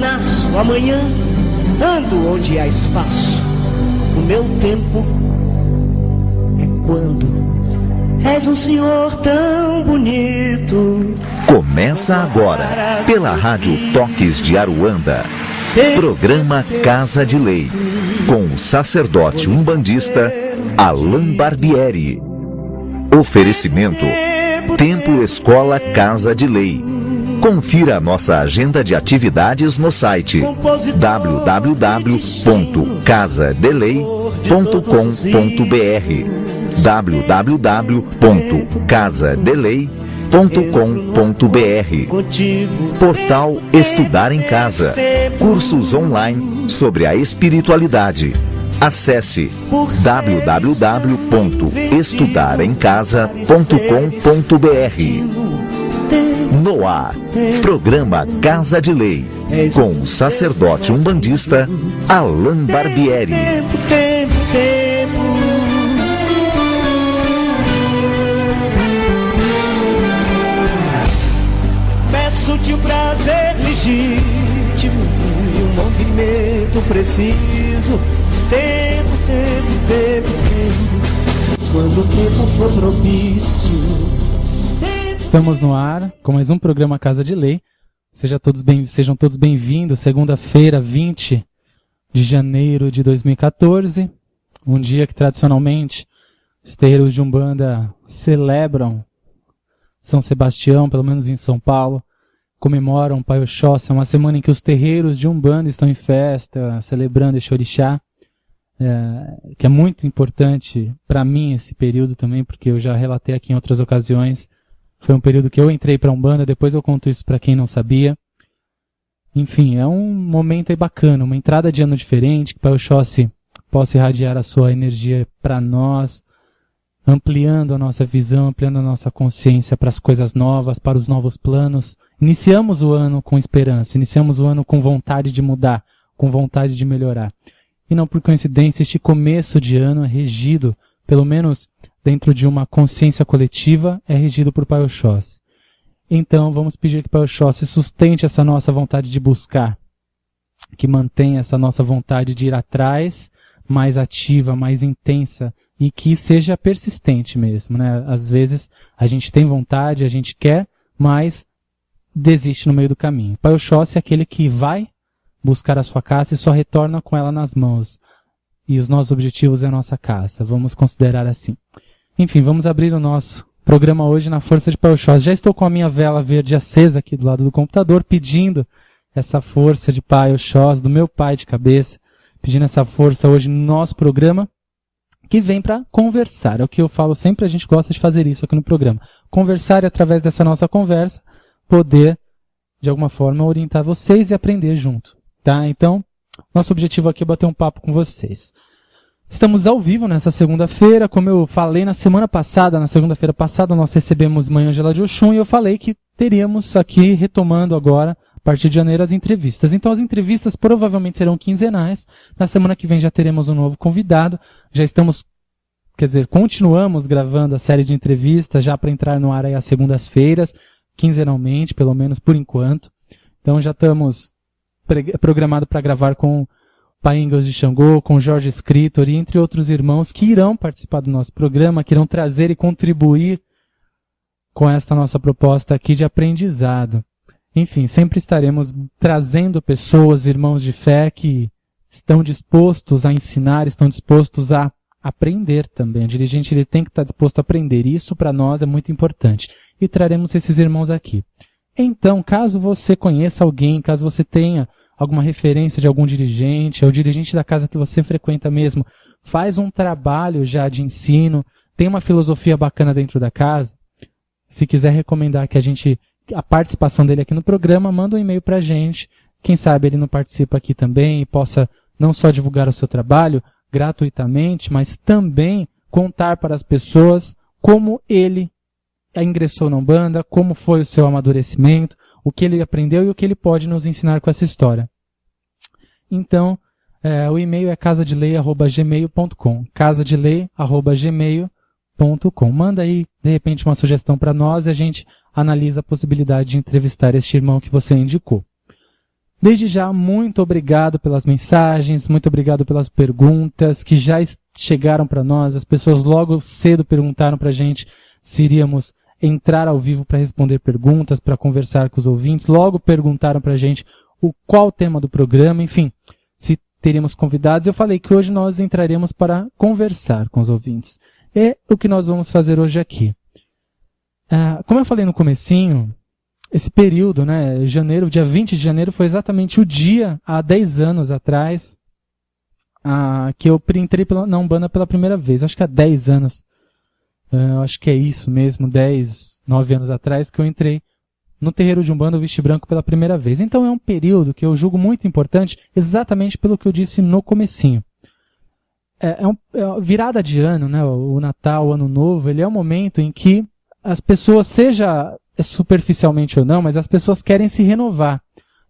nasço amanhã, ando onde há espaço. O meu tempo é quando és um senhor tão bonito. Começa agora, pela Rádio Toques de Aruanda, programa Casa de Lei, com o sacerdote umbandista Alain Barbieri. Oferecimento Templo Escola Casa de Lei. Confira a nossa agenda de atividades no site www.casadelei.com.br www.casadelei.com.br. Portal Estudar em Casa. Cursos online sobre a espiritualidade. Acesse www.estudaremcasa.com.br. No ar, programa Casa de Lei, com o sacerdote umbandista Alain Barbieri. Peço-te o prazer legítimo e um movimento preciso. Tempo. Quando o tempo for propício. Estamos no ar com mais um programa Casa de Lei. Sejam todos bem-vindos. Segunda-feira, 20 de janeiro de 2014. Um dia que tradicionalmente os terreiros de Umbanda celebram São Sebastião, pelo menos em São Paulo. Comemoram Pai Oxóssi. É uma semana em que os terreiros de Umbanda estão em festa, celebrando esse orixá. Que é muito importante para mim esse período também, porque eu já relatei aqui em outras ocasiões. Foi um período que eu entrei para Umbanda, depois eu conto isso para quem não sabia. Enfim, é um momento aí bacana, uma entrada de ano diferente, que Pai Oxóssi possa irradiar a sua energia para nós, ampliando a nossa visão, ampliando a nossa consciência para as coisas novas, para os novos planos. Iniciamos o ano com esperança, iniciamos o ano com vontade de mudar, com vontade de melhorar. E não por coincidência, este começo de ano é regido, pelo menos dentro de uma consciência coletiva, é regido por Pai Oxóssi. Então, vamos pedir que Pai Oxóssi sustente essa nossa vontade de buscar, que mantenha essa nossa vontade de ir atrás, mais ativa, mais intensa, e que seja persistente mesmo, né? Às vezes, a gente tem vontade, a gente quer, mas desiste no meio do caminho. Pai Oxóssi é aquele que vai buscar a sua caça e só retorna com ela nas mãos. E os nossos objetivos é a nossa caça. Vamos considerar assim. Enfim, vamos abrir o nosso programa hoje na força de Pai Oxóssi. Já estou com a minha vela verde acesa aqui do lado do computador, pedindo essa força de Pai Oxóssi, do meu pai de cabeça, pedindo essa força hoje no nosso programa, que vem para conversar. É o que eu falo sempre, a gente gosta de fazer isso aqui no programa. Conversar e através dessa nossa conversa, poder, de alguma forma, orientar vocês e aprender junto. Tá? Então, nosso objetivo aqui é bater um papo com vocês. Estamos ao vivo nessa segunda-feira, como eu falei na segunda-feira passada, nós recebemos Mãe Ângela de Oxum e eu falei que teríamos aqui, retomando agora, a partir de janeiro, as entrevistas. Então as entrevistas provavelmente serão quinzenais, na semana que vem já teremos um novo convidado, continuamos gravando a série de entrevistas já para entrar no ar aí às segundas-feiras, quinzenalmente, pelo menos por enquanto. Então já estamos programado para gravar com Pai Engels de Xangô, com Jorge Escritor e entre outros irmãos que irão participar do nosso programa, que irão trazer e contribuir com esta nossa proposta aqui de aprendizado. Enfim, sempre estaremos trazendo pessoas, irmãos de fé que estão dispostos a ensinar, estão dispostos a aprender também. O dirigente ele tem que estar disposto a aprender. Isso para nós é muito importante. E traremos esses irmãos aqui. Então, caso você conheça alguém, caso você tenha alguma referência de algum dirigente, ou dirigente da casa que você frequenta mesmo, faz um trabalho já de ensino, tem uma filosofia bacana dentro da casa, se quiser recomendar a participação dele aqui no programa, manda um e-mail pra gente, quem sabe ele não participa aqui também e possa não só divulgar o seu trabalho gratuitamente, mas também contar para as pessoas como ele ingressou na Umbanda, como foi o seu amadurecimento, o que ele aprendeu e o que ele pode nos ensinar com essa história. Então, o e-mail é casadelei@gmail.com, casadelei@gmail.com. Manda aí, de repente, uma sugestão para nós e a gente analisa a possibilidade de entrevistar este irmão que você indicou. Desde já, muito obrigado pelas mensagens, muito obrigado pelas perguntas que já chegaram para nós. As pessoas logo cedo perguntaram para a gente se iríamos entrar ao vivo para responder perguntas, para conversar com os ouvintes. Logo perguntaram para a gente qual o tema do programa, enfim, se teríamos convidados. Eu falei que hoje nós entraremos para conversar com os ouvintes. É o que nós vamos fazer hoje aqui. Como eu falei no comecinho, esse período, né, janeiro, dia 20 de janeiro, foi exatamente o dia, há 10 anos atrás, que eu entrei na Umbanda pela primeira vez. Acho que há 10 anos. Acho que é isso mesmo, 9 anos atrás, que eu entrei no terreiro de Umbanda, o Vixe Branco, pela primeira vez. Então é um período que eu julgo muito importante, exatamente pelo que eu disse no comecinho. Virada de ano, né, o Natal, o Ano Novo, ele é um momento em que as pessoas, seja superficialmente ou não, mas as pessoas querem se renovar.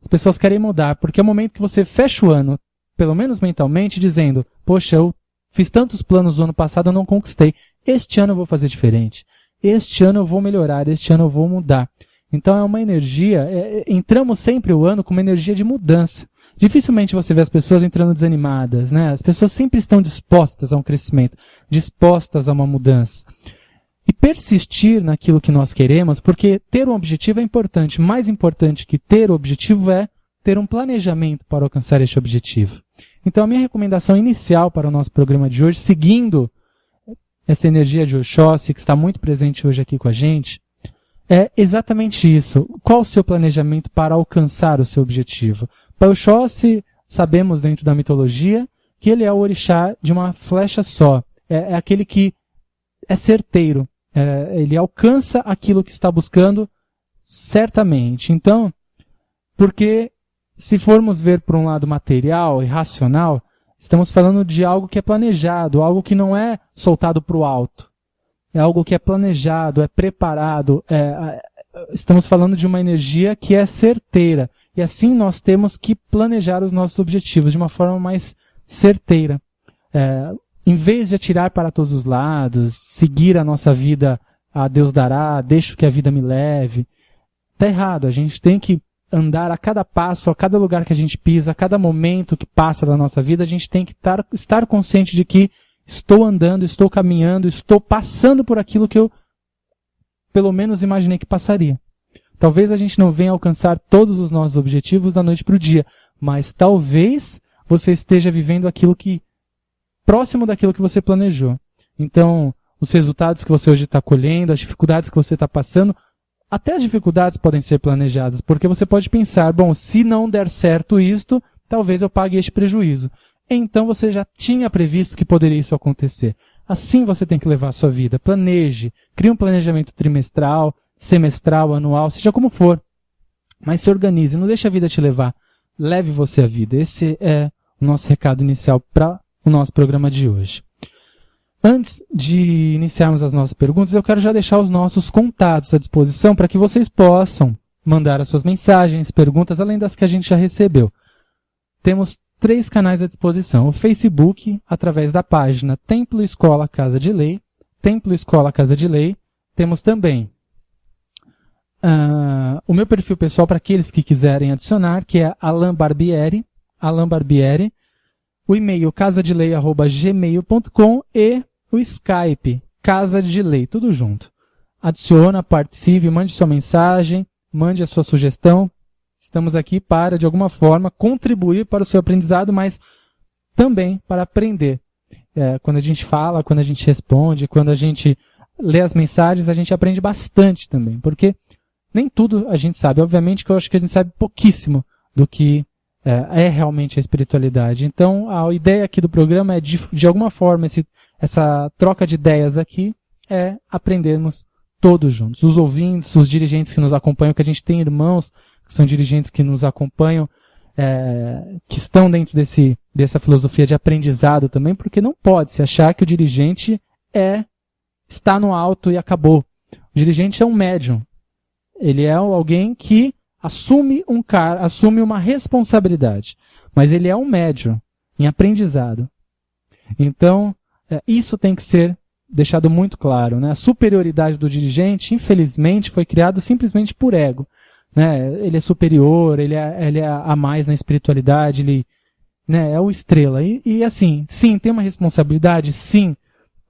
As pessoas querem mudar, porque é o momento que você fecha o ano, pelo menos mentalmente, dizendo, poxa, eu fiz tantos planos no ano passado, eu não conquistei. Este ano eu vou fazer diferente. Este ano eu vou melhorar, este ano eu vou mudar. Então é uma energia, entramos sempre o ano com uma energia de mudança. Dificilmente você vê as pessoas entrando desanimadas, né? As pessoas sempre estão dispostas a um crescimento, dispostas a uma mudança. E persistir naquilo que nós queremos, porque ter um objetivo é importante. Mais importante que ter o objetivo é ter um planejamento para alcançar este objetivo. Então a minha recomendação inicial para o nosso programa de hoje, seguindo essa energia de Oxóssi, que está muito presente hoje aqui com a gente, é exatamente isso. Qual o seu planejamento para alcançar o seu objetivo? Para Oxóssi, sabemos dentro da mitologia que ele é o orixá de uma flecha só. É aquele que é certeiro. Ele alcança aquilo que está buscando certamente. Então, porque se formos ver por um lado material e racional, estamos falando de algo que é planejado, algo que não é soltado para o alto. É algo que é planejado, é preparado. Estamos falando de uma energia que é certeira. E assim nós temos que planejar os nossos objetivos de uma forma mais certeira. Em vez de atirar para todos os lados, seguir a nossa vida a Deus dará, deixo que a vida me leve, está errado. A gente tem que andar a cada passo, a cada lugar que a gente pisa, a cada momento que passa da nossa vida, a gente tem que estar consciente de que estou andando, estou caminhando, estou passando por aquilo que eu, pelo menos, imaginei que passaria. Talvez a gente não venha alcançar todos os nossos objetivos da noite para o dia, mas talvez você esteja vivendo aquilo que próximo daquilo que você planejou. Então, os resultados que você hoje está colhendo, as dificuldades que você está passando, até as dificuldades podem ser planejadas, porque você pode pensar, bom, se não der certo isto, talvez eu pague este prejuízo. Então você já tinha previsto que poderia isso acontecer. Assim você tem que levar a sua vida. Planeje, crie um planejamento trimestral, semestral, anual, seja como for. Mas se organize, não deixe a vida te levar. Leve você a vida. Esse é o nosso recado inicial para o nosso programa de hoje. Antes de iniciarmos as nossas perguntas, eu quero já deixar os nossos contatos à disposição para que vocês possam mandar as suas mensagens, perguntas, além das que a gente já recebeu. Temos 3 canais à disposição. O Facebook, através da página Templo Escola Casa de Lei. Templo Escola Casa de Lei. Temos também o meu perfil pessoal para aqueles que quiserem adicionar, que é Alan Barbieri. O e-mail casadelei@gmail.com e o Skype Casa de Lei, tudo junto. Adiciona, participe, mande sua mensagem, mande a sua sugestão. Estamos aqui para, de alguma forma, contribuir para o seu aprendizado, mas também para aprender. Quando a gente fala, quando a gente responde, quando a gente lê as mensagens, a gente aprende bastante também, porque nem tudo a gente sabe. Obviamente que eu acho que a gente sabe pouquíssimo do que é realmente a espiritualidade. Então, a ideia aqui do programa é, de alguma forma, essa troca de ideias aqui é aprendermos todos juntos. Os ouvintes, os dirigentes que nos acompanham, que a gente tem irmãos que são dirigentes que nos acompanham, que estão dentro dessa filosofia de aprendizado também, porque não pode se achar que o dirigente está no alto e acabou. O dirigente é um médium. Ele é alguém que assume uma responsabilidade, mas ele é um médium em aprendizado. Então, isso tem que ser deixado muito claro, né? A superioridade do dirigente, infelizmente, foi criado simplesmente por ego. né, ele é superior, ele é a mais na espiritualidade, ele, né, é o estrela. E assim, sim, tem uma responsabilidade, sim,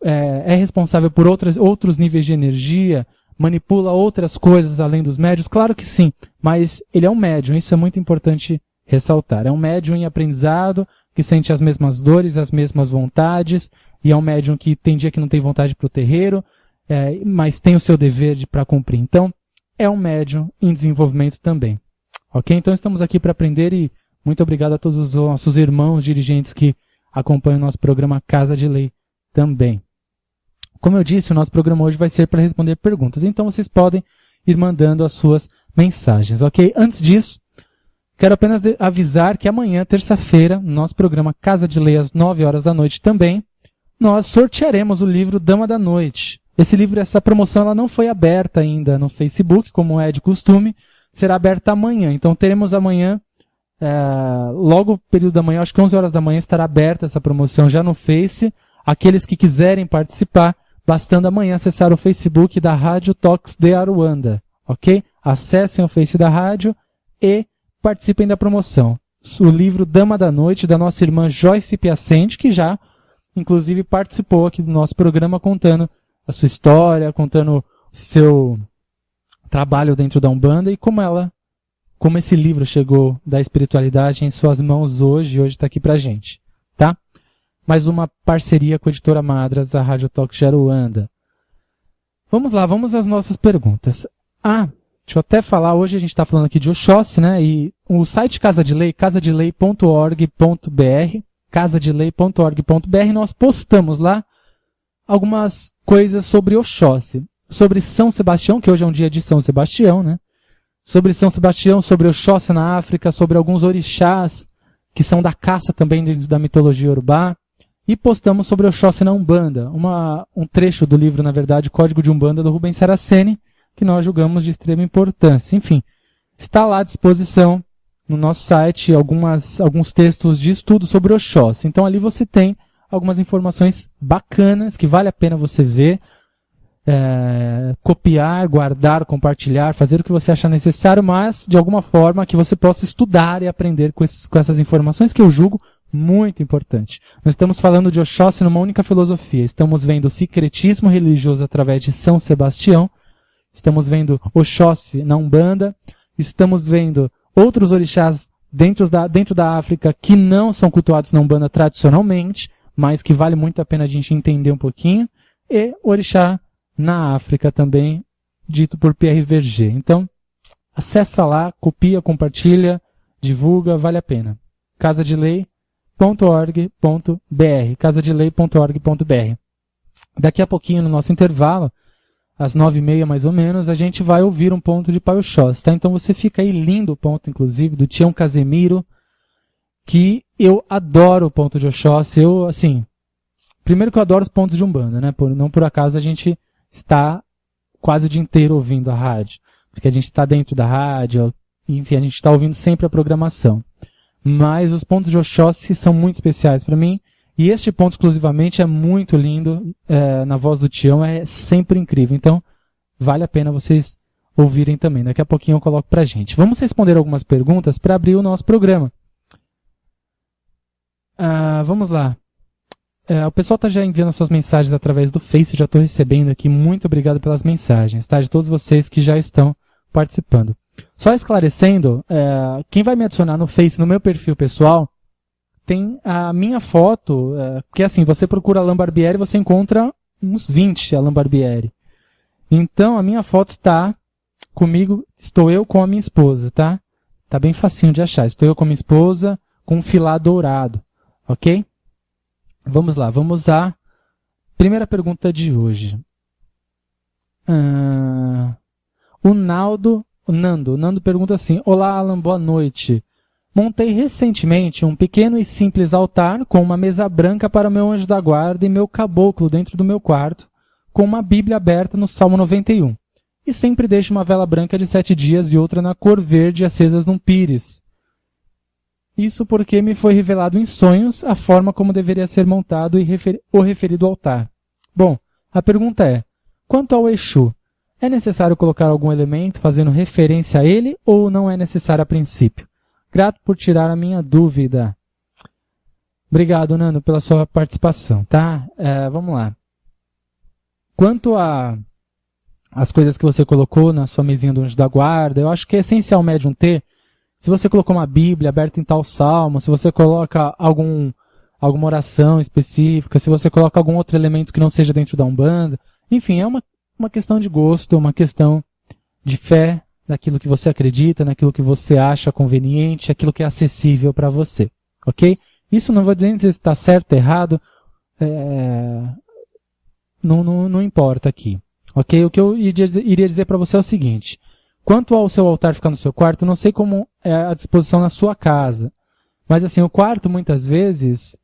é responsável por outros níveis de energia, manipula outras coisas além dos médiuns, claro que sim, mas ele é um médium, isso é muito importante ressaltar. É um médium em aprendizado, que sente as mesmas dores, as mesmas vontades, e é um médium que tem dia que não tem vontade para o terreiro, mas tem o seu dever para cumprir. Então, é um médium em desenvolvimento também. Ok? Então, estamos aqui para aprender e muito obrigado a todos os nossos irmãos dirigentes que acompanham o nosso programa Casa de Lei também. Como eu disse, o nosso programa hoje vai ser para responder perguntas. Então, vocês podem ir mandando as suas mensagens. Ok? Antes disso, quero apenas avisar que amanhã, terça-feira, no nosso programa Casa de Lei, às 9 horas da noite também, nós sortearemos o livro Dama da Noite. Esse livro, essa promoção, ela não foi aberta ainda no Facebook, como é de costume, será aberta amanhã. Então teremos amanhã, logo no período da manhã, acho que 11 horas da manhã, estará aberta essa promoção já no Face. Aqueles que quiserem participar, bastando amanhã acessar o Facebook da Rádio Toques de Aruanda, ok? Acessem o Face da rádio e participem da promoção. O livro Dama da Noite, da nossa irmã Joyce Piacente, que já, inclusive, participou aqui do nosso programa contando a sua história, contando o seu trabalho dentro da Umbanda e como esse livro chegou da espiritualidade em suas mãos hoje está aqui pra gente, tá? Mais uma parceria com a editora Madras, a Rádio Toques de Aruanda. Vamos lá, vamos às nossas perguntas. Deixa eu até falar, hoje a gente está falando aqui de Oxóssi, né? E o site Casa de Lei, casadelei.org.br, casadelei.org.br, nós postamos lá algumas coisas sobre Oxóssi, sobre São Sebastião, que hoje é um dia de São Sebastião, né? Sobre São Sebastião, sobre Oxóssi na África, sobre alguns orixás que são da caça também dentro da mitologia iorubá, e postamos sobre Oxóssi na Umbanda, um trecho do livro, na verdade, Código de Umbanda, do Rubens Saraceni, que nós julgamos de extrema importância. Enfim, está lá à disposição no nosso site alguns textos de estudo sobre Oxóssi. Então ali você tem algumas informações bacanas que vale a pena você ver, copiar, guardar, compartilhar, fazer o que você achar necessário, mas de alguma forma que você possa estudar e aprender com essas informações que eu julgo muito importante. Nós estamos falando de Oxóssi numa única filosofia. Estamos vendo o secretismo religioso através de São Sebastião, estamos vendo Oxóssi na Umbanda, estamos vendo outros orixás dentro da África que não são cultuados na Umbanda tradicionalmente, mas que vale muito a pena a gente entender um pouquinho, e orixá na África também, dito por Pierre Verger. Então, acessa lá, copia, compartilha, divulga, vale a pena. casadelei.org.br, casadelei.org.br. Daqui a pouquinho, no nosso intervalo, às 9h30 mais ou menos, a gente vai ouvir um ponto de Pai Oxóssi, tá? Então você fica aí, lindo o ponto, inclusive, do Tião Casemiro, que eu adoro o ponto de Oxóssi. Primeiro que eu adoro os pontos de Umbanda, né? Não por acaso a gente está quase o dia inteiro ouvindo a rádio, porque a gente está dentro da rádio, enfim, a gente está ouvindo sempre a programação. Mas os pontos de Oxóssi são muito especiais para mim, e este ponto exclusivamente é muito lindo, na voz do Tião, é sempre incrível. Então, vale a pena vocês ouvirem também. Daqui a pouquinho eu coloco pra gente. Vamos responder algumas perguntas para abrir o nosso programa. Vamos lá. O pessoal está já enviando suas mensagens através do Face, já estou recebendo aqui. Muito obrigado pelas mensagens, tá? De todos vocês que já estão participando. Só esclarecendo, quem vai me adicionar no Face, no meu perfil pessoal, tem a minha foto, porque assim, você procura Alain Barbieri e você encontra uns 20 Alain Barbieri. Então, a minha foto está comigo, estou eu com a minha esposa, tá? Tá bem facinho de achar. Estou eu com a minha esposa, com um filá dourado, ok? Vamos lá, vamos à primeira pergunta de hoje. O Nando pergunta assim: Olá, Alan, boa noite. Montei recentemente um pequeno e simples altar com uma mesa branca para o meu anjo da guarda e meu caboclo dentro do meu quarto, com uma Bíblia aberta no Salmo 91. E sempre deixo uma vela branca de 7 dias e outra na cor verde acesas num pires. Isso porque me foi revelado em sonhos a forma como deveria ser montado o referido altar. Bom, a pergunta é: quanto ao Exu, É necessário colocar algum elemento fazendo referência a ele ou não é necessário a princípio? Grato por tirar a minha dúvida. Obrigado, Nando, pela sua participação, tá? Vamos lá. Quanto as coisas que você colocou na sua mesinha do anjo da guarda, eu acho que é essencial o médium ter. Se você colocou uma Bíblia aberta em tal salmo, se você coloca alguma oração específica, se você coloca algum outro elemento que não seja dentro da Umbanda, enfim, é uma questão de gosto, uma questão de fé, naquilo que você acredita, naquilo que você acha conveniente, aquilo que é acessível para você, ok? Isso não vou dizer se está certo ou errado, não importa aqui. Ok? O que eu iria dizer para você é o seguinte. Quanto ao seu altar ficar no seu quarto, eu não sei como é a disposição na sua casa. Mas assim, o quarto, muitas vezes,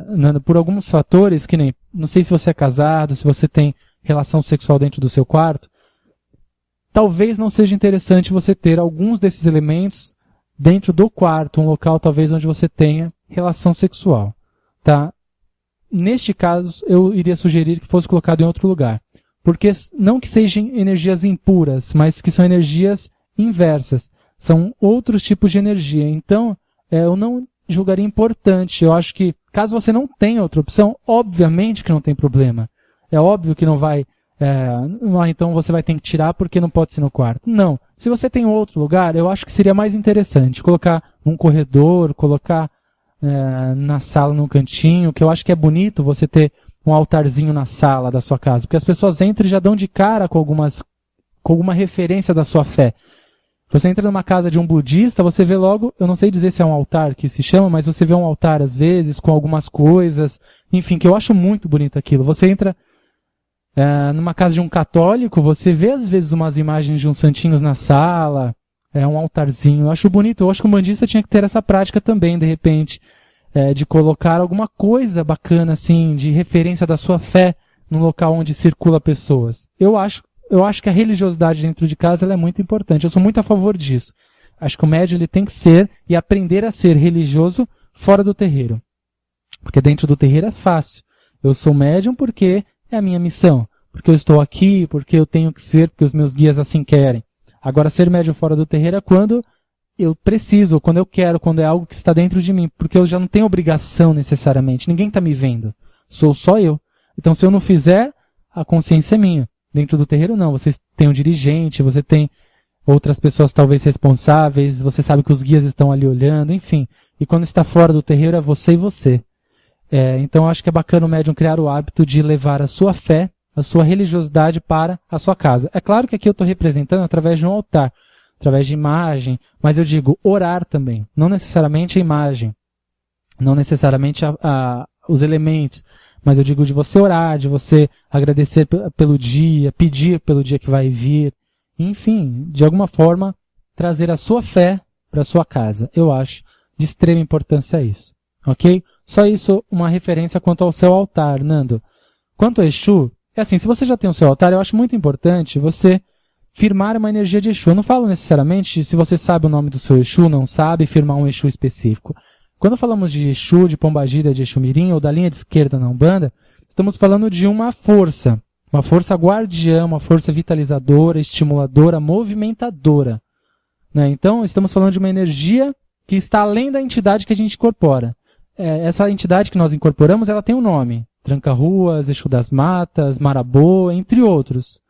Nando, por alguns fatores, que nem, não sei se você é casado, se você tem relação sexual dentro do seu quarto, talvez não seja interessante você ter alguns desses elementos dentro do quarto, um local talvez onde você tenha relação sexual. Tá? Neste caso, eu iria sugerir que fosse colocado em outro lugar. Porque não que sejam energias impuras, mas que são energias inversas. São outros tipos de energia. Então, eu não julgaria importante. Eu acho que, caso você não tenha outra opção, obviamente que não tem problema. É óbvio que não vai... então você vai ter que tirar porque não pode ser no quarto. Não. Se você tem outro lugar, eu acho que seria mais interessante colocar num corredor, colocar na sala, num cantinho, que eu acho que é bonito você ter um altarzinho na sala da sua casa, porque as pessoas entram e já dão de cara com alguma referência da sua fé. Você entra numa casa de um budista, você vê logo, eu não sei dizer se é um altar que se chama, mas você vê um altar às vezes com algumas coisas, enfim, que eu acho muito bonito aquilo. Você entra numa casa de um católico, você vê às vezes umas imagens de uns santinhos na sala, um altarzinho. Eu acho bonito, eu acho que o bandista tinha que ter essa prática também, de repente. De colocar alguma coisa bacana, assim, de referência da sua fé no local onde circula pessoas. Eu acho que a religiosidade dentro de casa ela é muito importante. Eu sou muito a favor disso. Acho que o médium ele tem que ser e aprender a ser religioso fora do terreiro. Porque dentro do terreiro é fácil. Eu sou médium porque é a minha missão. Porque eu estou aqui, porque eu tenho que ser, porque os meus guias assim querem. Agora, ser médium fora do terreiro é quando eu preciso, quando eu quero, quando é algo que está dentro de mim, porque eu já não tenho obrigação necessariamente, ninguém está me vendo, sou só eu. Então se eu não fizer, a consciência é minha. Dentro do terreiro não, você tem um dirigente, você tem outras pessoas talvez responsáveis, você sabe que os guias estão ali olhando, enfim. E quando está fora do terreiro é você e você. Então eu acho que é bacana o médium criar o hábito de levar a sua fé, a sua religiosidade para a sua casa. É claro que aqui eu estou representando através de um altar, através de imagem, mas eu digo orar também, não necessariamente a imagem, não necessariamente os elementos, mas eu digo de você orar, de você agradecer pelo dia, pedir pelo dia que vai vir, enfim, de alguma forma trazer a sua fé para a sua casa. Eu acho de extrema importância isso, ok? Só isso, uma referência quanto ao seu altar, Nando. Quanto a Exu, é assim, se você já tem o seu altar, eu acho muito importante você firmar uma energia de Exu. Eu não falo necessariamente se você sabe o nome do seu Exu, não sabe, firmar um Exu específico. Quando falamos de Exu, de Pombagira, de Exu Mirim ou da linha de esquerda na Umbanda, estamos falando de uma força guardiã, uma força vitalizadora, estimuladora, movimentadora. Né? Então, estamos falando de uma energia que está além da entidade que a gente incorpora. Essa entidade que nós incorporamos, ela tem um nome. Tranca-ruas, Exu das Matas, Marabô, entre outros.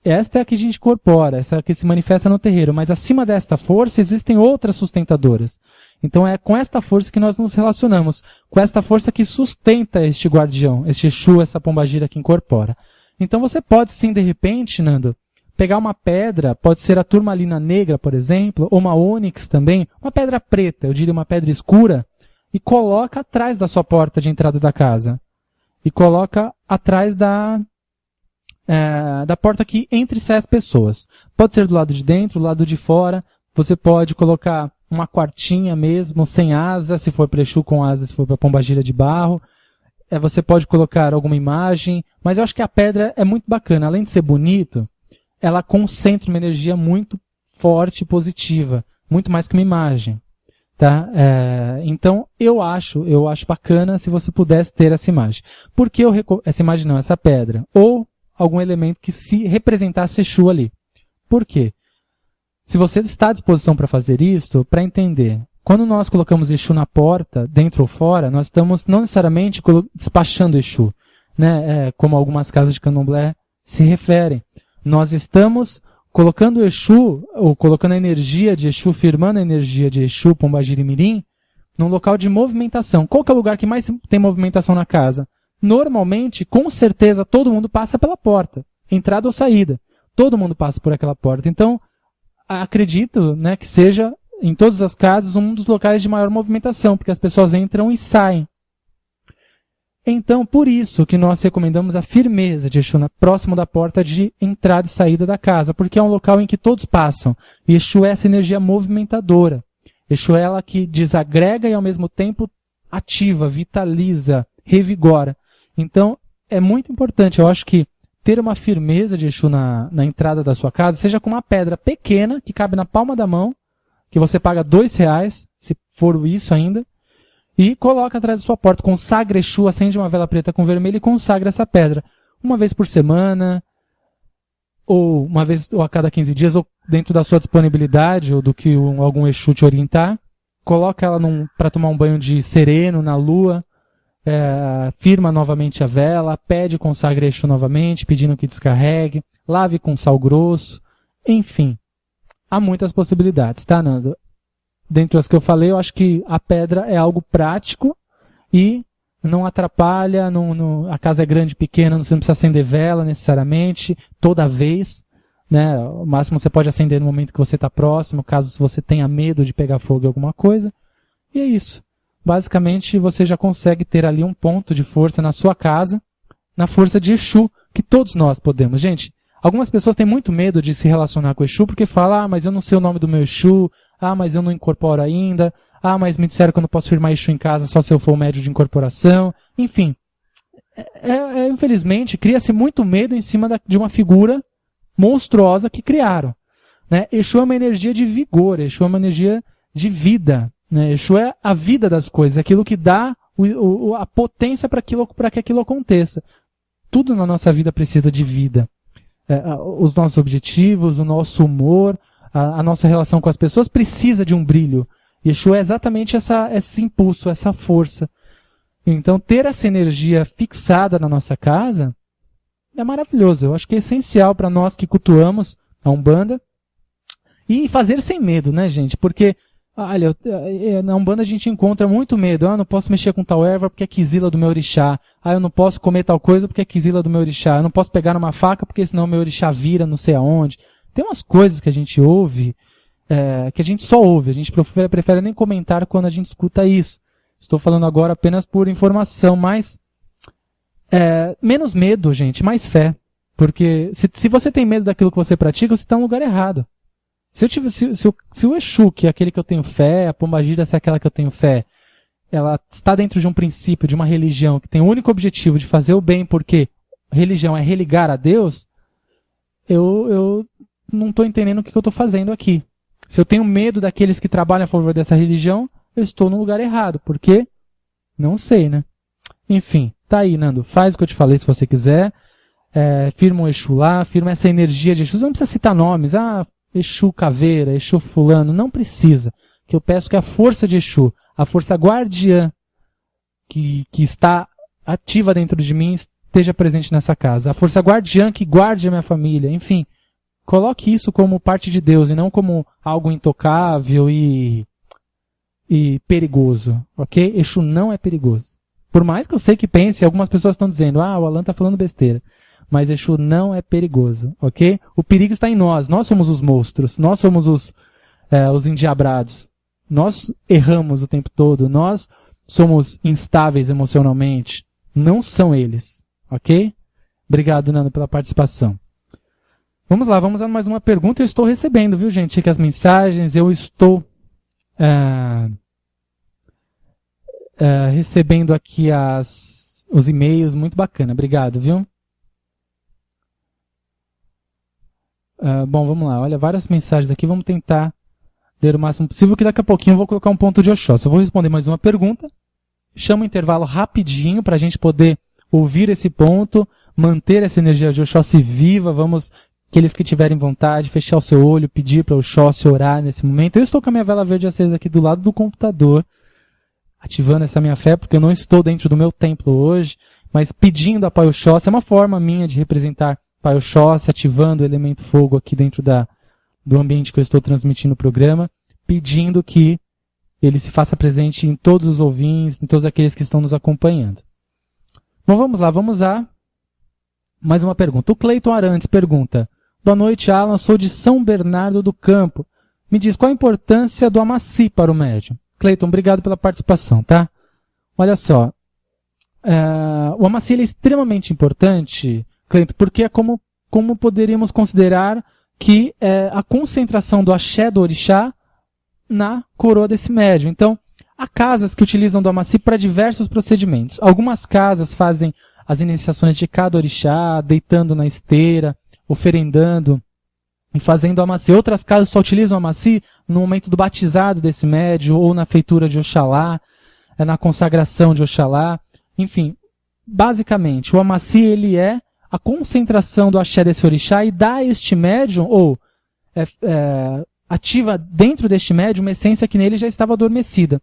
Esta é a que a gente incorpora, essa é a que se manifesta no terreiro, mas acima desta força existem outras sustentadoras. Então é com esta força que nós nos relacionamos, com esta força que sustenta este guardião, este Exu, essa pombagira que incorpora. Então você pode sim, de repente, Nando, pegar uma pedra, pode ser a turmalina negra, por exemplo, ou uma ônix também, uma pedra preta, eu diria uma pedra escura, e coloca atrás da sua porta de entrada da casa. E coloca atrás da porta que entre e sai as pessoas. Pode ser do lado de dentro, do lado de fora. Você pode colocar uma quartinha mesmo, sem asa, se for para Exu, com asa, se for para pombagira de barro. Você pode colocar alguma imagem, mas eu acho que a pedra é muito bacana. Além de ser bonito, ela concentra uma energia muito forte e positiva, muito mais que uma imagem. Tá? Então, eu acho bacana se você pudesse ter essa imagem. Por que essa imagem não, essa pedra? Ou algum elemento que se representasse Exu ali. Por quê? Se você está à disposição para fazer isso, para entender, quando nós colocamos Exu na porta, dentro ou fora, nós estamos não necessariamente despachando Exu, né? Como algumas casas de candomblé se referem. Nós estamos colocando o Exu, ou colocando a energia de Exu, firmando a energia de Exu, Pombagira e Mirim, num local de movimentação. Qual que é o lugar que mais tem movimentação na casa? Normalmente, com certeza, todo mundo passa pela porta. Entrada ou saída. Todo mundo passa por aquela porta. Então, acredito, né, que seja, em todas as casas, um dos locais de maior movimentação, porque as pessoas entram e saem. Então, por isso que nós recomendamos a firmeza de Exu próximo da porta de entrada e saída da casa, porque é um local em que todos passam. E Exu é essa energia movimentadora. Exu é ela que desagrega e, ao mesmo tempo, ativa, vitaliza, revigora. Então, é muito importante, eu acho que ter uma firmeza de Exu na entrada da sua casa, seja com uma pedra pequena, que cabe na palma da mão, que você paga R$2, se for isso ainda, e coloca atrás da sua porta, consagra Exu, acende uma vela preta com vermelho e consagra essa pedra. Uma vez por semana, ou uma vez ou a cada 15 dias, ou dentro da sua disponibilidade, ou do que algum Exu te orientar. Coloca ela para tomar um banho de sereno na lua, firma novamente a vela, pede consagra Exu novamente, pedindo que descarregue, lave com sal grosso, enfim. Há muitas possibilidades, tá, Nando? Dentre as que eu falei, eu acho que a pedra é algo prático e não atrapalha, a casa é grande, pequena, você não precisa acender vela necessariamente, toda vez, né? O máximo você pode acender no momento que você está próximo, caso você tenha medo de pegar fogo em alguma coisa. E é isso. Basicamente, você já consegue ter ali um ponto de força na sua casa, na força de Exu, que todos nós podemos. Gente, algumas pessoas têm muito medo de se relacionar com o Exu, porque falam, mas eu não sei o nome do meu Exu, mas eu não incorporo ainda, mas me disseram que eu não posso firmar Exu em casa só se eu for o médio de incorporação. Enfim, infelizmente, cria-se muito medo em cima de uma figura monstruosa que criaram. Né? Exu é uma energia de vigor, Exu é uma energia de vida. Né? Exu é a vida das coisas, aquilo que dá a potência para que aquilo aconteça. Tudo na nossa vida precisa de vida. Os nossos objetivos, o nosso humor, a nossa relação com as pessoas precisa de um brilho. E Exu é exatamente esse impulso, essa força. Então, ter essa energia fixada na nossa casa é maravilhoso. Eu acho que é essencial para nós que cultuamos a Umbanda. E fazer sem medo, né, gente? Porque, olha, na Umbanda a gente encontra muito medo. Eu não posso mexer com tal erva porque é quizila do meu orixá. Eu não posso comer tal coisa porque é quizila do meu orixá. Eu não posso pegar numa faca porque senão o meu orixá vira não sei aonde. Tem umas coisas que a gente ouve, que a gente só ouve. A gente prefere nem comentar quando a gente escuta isso. Estou falando agora apenas por informação, mas menos medo, gente, mais fé. Porque se você tem medo daquilo que você pratica, você está no lugar errado. Se o Exu, que é aquele que eu tenho fé, a Pombagira, se é aquela que eu tenho fé, ela está dentro de um princípio, de uma religião que tem o único objetivo de fazer o bem, porque religião é religar a Deus, eu não estou entendendo o que eu estou fazendo aqui. Se eu tenho medo daqueles que trabalham a favor dessa religião, eu estou no lugar errado, porque não sei, né? Enfim, tá aí, Nando. Faz o que eu te falei se você quiser. Firma um Exu lá, firma essa energia de Exu. Você não precisa citar nomes. Exu Caveira, Exu Fulano. Não precisa. Que eu peço que a força de Exu, a força guardiã que está ativa dentro de mim, esteja presente nessa casa. A força guardiã que guarde a minha família. Enfim, coloque isso como parte de Deus e não como algo intocável e perigoso, ok? Exu não é perigoso. Por mais que eu sei que pense, algumas pessoas estão dizendo, o Alan está falando besteira. Mas Exu não é perigoso, ok? O perigo está em nós. Nós somos os monstros. Nós somos os endiabrados. Nós erramos o tempo todo. Nós somos instáveis emocionalmente. Não são eles, ok? Obrigado, Nando, pela participação. Vamos lá, vamos a mais uma pergunta. Eu estou recebendo, viu, gente? Aqui as mensagens. Eu estou recebendo aqui os e-mails. Muito bacana. Obrigado, viu? Bom, vamos lá. Olha, várias mensagens aqui. Vamos tentar ler o máximo possível, que daqui a pouquinho eu vou colocar um ponto de Oxóssi. Eu vou responder mais uma pergunta. Chama um intervalo rapidinho para a gente poder ouvir esse ponto. manter essa energia de Oxóssi viva. Vamos, aqueles que tiverem vontade, fechar o seu olho, pedir para o Oxóssi orar nesse momento. Eu estou com a minha vela verde acesa aqui do lado do computador, ativando essa minha fé, porque eu não estou dentro do meu templo hoje, mas pedindo a Pai Oxóssi. É uma forma minha de representar Pai Oxóssi, ativando o elemento fogo aqui dentro do ambiente que eu estou transmitindo o programa, pedindo que ele se faça presente em todos os ouvintes, em todos aqueles que estão nos acompanhando. Bom, vamos lá. Mais uma pergunta. O Cleiton Arantes pergunta: boa noite, Alan, sou de São Bernardo do Campo. Me diz, qual a importância do Amaci para o médium? Cleiton, obrigado pela participação, tá? Olha só, o Amaci ele é extremamente importante, Cleiton, porque é como poderíamos considerar que é a concentração do axé do orixá na coroa desse médium. Então, há casas que utilizam do Amaci para diversos procedimentos. Algumas casas fazem as iniciações de cada orixá, deitando na esteira, oferendando e fazendo o Amaci. Outras casas só utilizam o Amaci no momento do batizado desse médium, ou na feitura de Oxalá, na consagração de Oxalá. Enfim, basicamente, o Amaci ele é a concentração do axé desse orixá e dá a este médium, ou ativa dentro deste médium uma essência que nele já estava adormecida.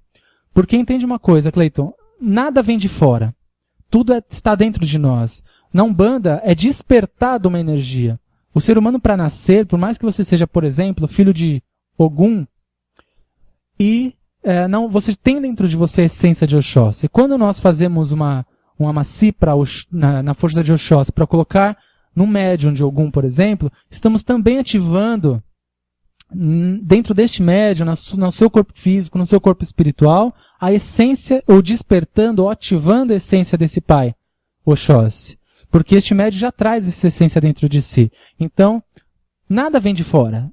Porque entende uma coisa, Cleiton, nada vem de fora. Tudo está dentro de nós. Na Umbanda é despertado uma energia. O ser humano, para nascer, por mais que você seja, por exemplo, filho de Ogum, e você tem dentro de você a essência de Oxóssi. Quando nós fazemos um Amaci na força de Oxóssi para colocar no médium de Ogum, por exemplo, estamos também ativando dentro deste médium, no seu corpo físico, no seu corpo espiritual, a essência, ou despertando, ou ativando a essência desse pai, Oxóssi. Porque este médium já traz essa essência dentro de si. Então, nada vem de fora.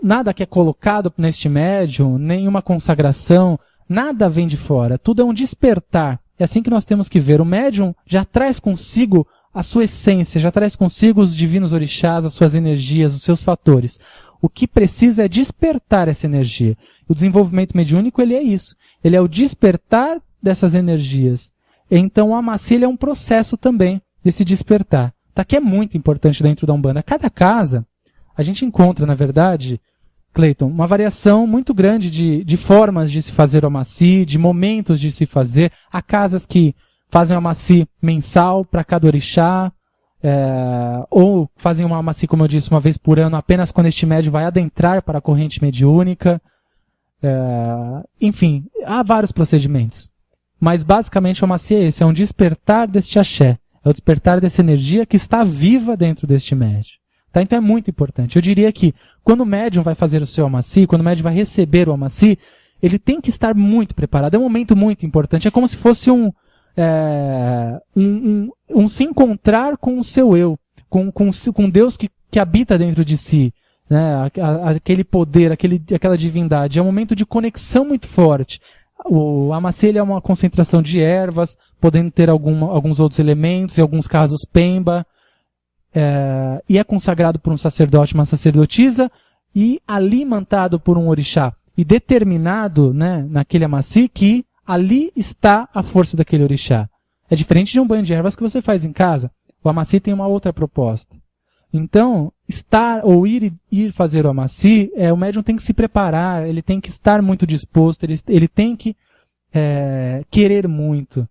Nada que é colocado neste médium, nenhuma consagração, nada vem de fora. Tudo é um despertar. É assim que nós temos que ver. O médium já traz consigo a sua essência, já traz consigo os divinos orixás, as suas energias, os seus fatores. O que precisa é despertar essa energia. O desenvolvimento mediúnico, ele é isso. Ele é o despertar dessas energias. Então, o Amaci ele é um processo também desse despertar. Tá? Que é muito importante dentro da Umbanda. Cada casa, a gente encontra, na verdade, Cleiton, uma variação muito grande de formas de se fazer o Amaci, de momentos de se fazer. Há casas que fazem o Amaci mensal para cada orixá, ou fazem uma Amaci, como eu disse, uma vez por ano, apenas quando este médium vai adentrar para a corrente mediúnica. Enfim, há vários procedimentos. Mas basicamente o Amaci é esse, é um despertar deste axé, é o despertar dessa energia que está viva dentro deste médium. Tá? Então é muito importante. Eu diria que quando o médium vai fazer o seu Amaci, quando o médium vai receber o Amaci, ele tem que estar muito preparado. É um momento muito importante. É como se fosse um se encontrar com o seu eu, com Deus que habita dentro de si, né? Aquele poder, aquela divindade. É um momento de conexão muito forte. O Amaci é uma concentração de ervas, podendo ter alguns outros elementos, em alguns casos pemba, e é consagrado por um sacerdote, uma sacerdotisa, e alimentado por um orixá, e determinado, né, naquele Amaci que ali está a força daquele orixá. É diferente de um banho de ervas que você faz em casa. O Amaci tem uma outra proposta. Então, ir fazer o Amaci, o médium tem que se preparar, ele tem que estar muito disposto, ele tem que querer muito,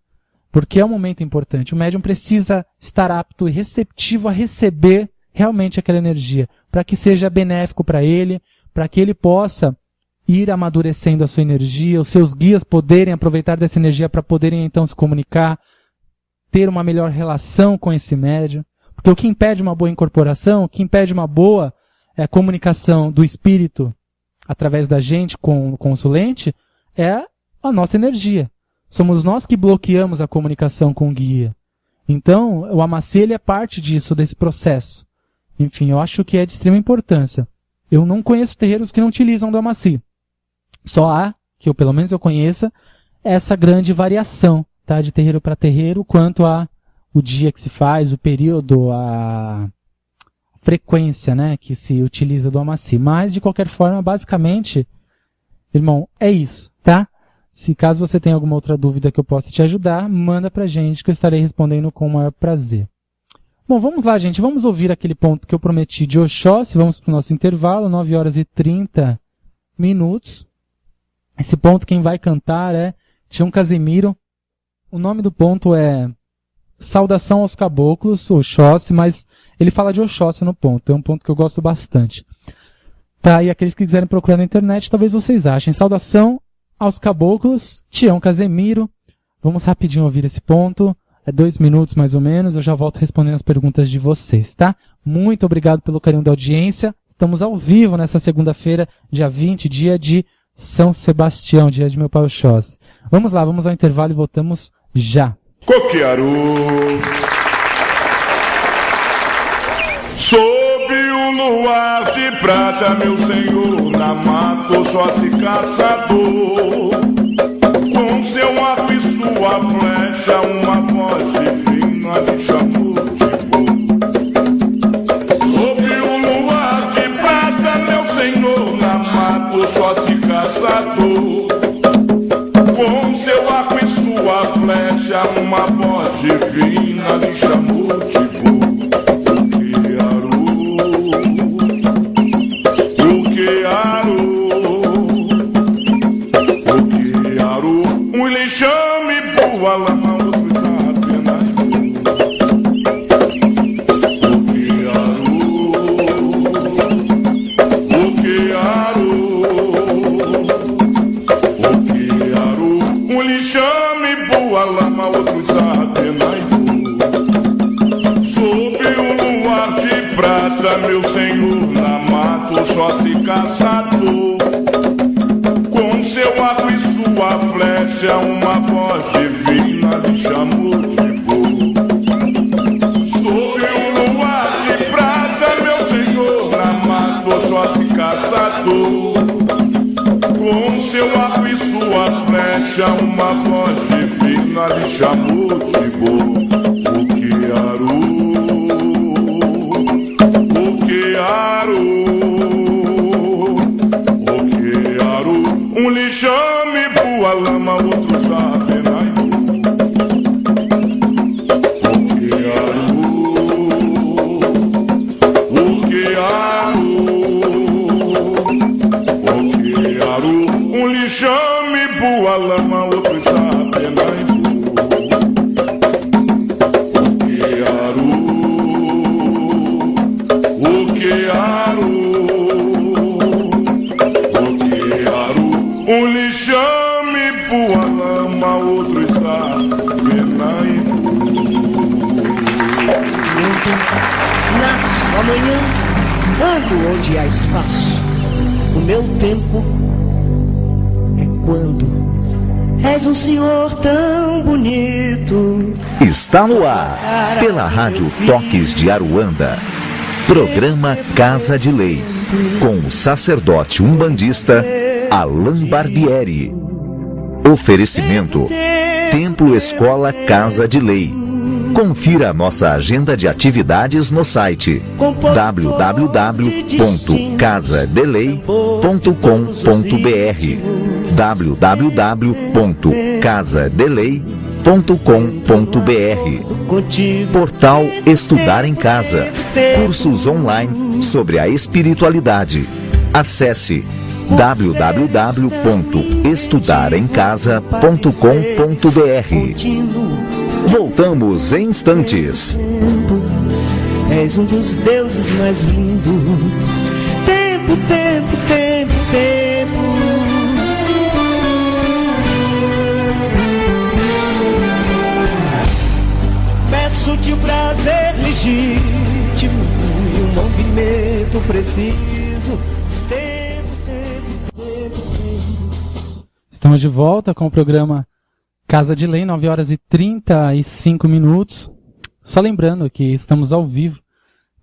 porque é um momento importante. O médium precisa estar apto e receptivo a receber realmente aquela energia, para que seja benéfico para ele, para que ele possa ir amadurecendo a sua energia, os seus guias poderem aproveitar dessa energia para poderem então se comunicar, ter uma melhor relação com esse médium. Porque o que impede uma boa incorporação, o que impede uma boa comunicação do espírito através da gente com o consulente, é a nossa energia. Somos nós que bloqueamos a comunicação com o guia. Então, o Amaci ele é parte disso, desse processo. Enfim, eu acho que é de extrema importância. Eu não conheço terreiros que não utilizam do Amaci. Só há, que eu pelo menos eu conheça, essa grande variação, tá, de terreiro para terreiro, quanto a o dia que se faz, o período, a frequência, né, que se utiliza do Amaci. Mas, de qualquer forma, basicamente, irmão, é isso, tá? Se caso você tenha alguma outra dúvida que eu possa te ajudar, manda pra gente que eu estarei respondendo com o maior prazer. Bom, vamos lá, gente. Vamos ouvir aquele ponto que eu prometi de Oxóssi. Vamos para o nosso intervalo, 9 horas e 30 minutos. Esse ponto quem vai cantar é Tião Casemiro. O nome do ponto é Saudação aos Caboclos, Oxóssi, mas ele fala de Oxóssi no ponto. É um ponto que eu gosto bastante. Tá, e aqueles que quiserem procurar na internet, talvez vocês achem. Saudação aos Caboclos, Tião Casemiro. Vamos rapidinho ouvir esse ponto. É 2 minutos mais ou menos. Eu já volto respondendo as perguntas de vocês, tá? Muito obrigado pelo carinho da audiência. Estamos ao vivo nessa segunda-feira, dia 20, dia de São Sebastião, dia de meu pai Oxóssi. Vamos lá, vamos ao intervalo e voltamos já. Coquearu, sob o luar de prata, meu senhor, na mata Oxóssi caçador, com seu arco e sua flecha, uma voz divina lhe chamou de boa. Sob o luar de prata, meu senhor, na mata Oxóssi caçador, com seu arco e sua flecha, uma voz divina lhe chamou de boa. Um lixame boa lama, outro sapena. Um lixame boa lama, outro sapena. Sob o luar de prata, meu senhor, na mata Oxóssi caçador, com seu arco e sua flecha, uma voz divina lhe chamou de boa. Sob o luar de prata, meu senhor, na mata Oxóssi caçador, com seu arco e sua flecha, uma voz divina lhe chamou de boa. Um lixame boa lama, outro sapena. Um lixame boa lama, outro sapena. Um lixame boa lama, outro está penaindo. Ontem nasço, amanhã ando onde há espaço. O meu tempo é quando és um senhor tão bonito. Está no ar, pela Rádio Toques de Aruanda. Programa Casa de Lei, com o sacerdote umbandista Alain Barbieri. Oferecimento Templo Escola Casa de Lei. Confira a nossa agenda de atividades no site www.casadelei.com.br www.casadelei.com.br. Portal Estudar em Casa. Cursos online sobre a espiritualidade. Acesse www.estudaremcasa.com.br. Voltamos em instantes. És um dos deuses mais lindos. Tempo, tempo, tempo, tempo. Peço-te o prazer legítimo e um movimento preciso. Estamos de volta com o programa Casa de Lei, 9 horas e 35 minutos. Só lembrando que estamos ao vivo,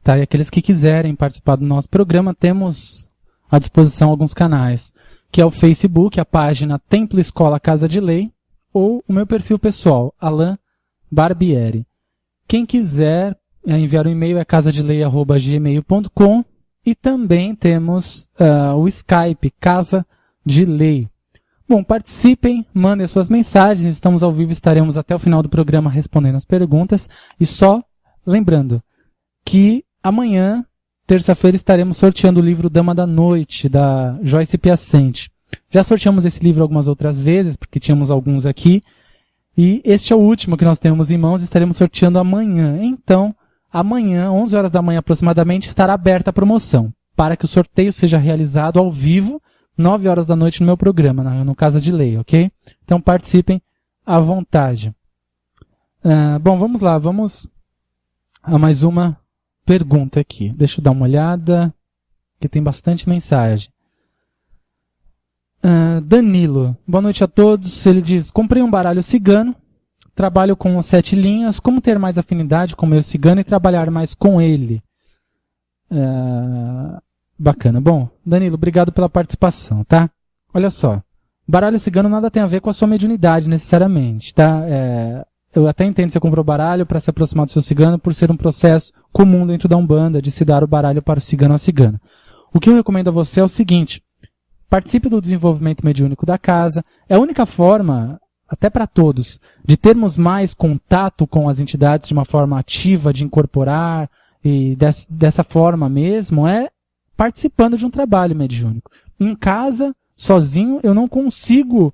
tá? E aqueles que quiserem participar do nosso programa, temos à disposição alguns canais, que é o Facebook, a página Templo Escola Casa de Lei, ou o meu perfil pessoal, Alain Barbieri. Quem quiser enviar um e-mail é casadelei@gmail.com, e também temos o Skype, Casa de Lei. Bom, participem, mandem as suas mensagens, estamos ao vivo, estaremos até o final do programa respondendo as perguntas. E só lembrando, que amanhã, terça-feira, estaremos sorteando o livro Dama da Noite, da Joyce Piacente. Já sorteamos esse livro algumas outras vezes, porque tínhamos alguns aqui, e este é o último que nós temos em mãos, estaremos sorteando amanhã. Então, amanhã, 11 horas da manhã aproximadamente, estará aberta a promoção, para que o sorteio seja realizado ao vivo, 9 horas da noite no meu programa, no Casa de Lei, ok? Então participem à vontade. Bom, vamos lá, vamos a mais uma pergunta aqui. Deixa eu dar uma olhada, que tem bastante mensagem. Danilo, boa noite a todos. Ele diz, comprei um baralho cigano, trabalho com 7 linhas, como ter mais afinidade com o meu cigano e trabalhar mais com ele? Bacana. Bom, Danilo, obrigado pela participação, tá? Olha só, baralho cigano nada tem a ver com a sua mediunidade necessariamente, tá? Eu até entendo que você comprou baralho para se aproximar do seu cigano por ser um processo comum dentro da Umbanda de se dar o baralho para o cigano ou a cigana. O que eu recomendo a você é o seguinte, participe do desenvolvimento mediúnico da casa, é a única forma, até para todos, de termos mais contato com as entidades de uma forma ativa, de incorporar, e dessa forma mesmo, é participando de um trabalho mediúnico. Em casa, sozinho, eu não consigo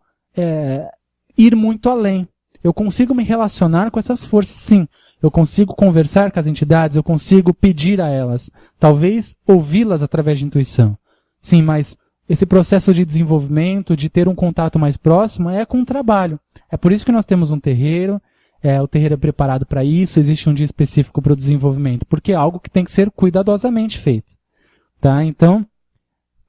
ir muito além. Eu consigo me relacionar com essas forças, sim. Eu consigo conversar com as entidades, eu consigo pedir a elas. Talvez ouvi-las através de intuição. Sim, mas esse processo de desenvolvimento, de ter um contato mais próximo, é com o trabalho. É por isso que nós temos um terreiro, o terreiro é preparado para isso, existe um dia específico para o desenvolvimento, porque é algo que tem que ser cuidadosamente feito. Tá? Então,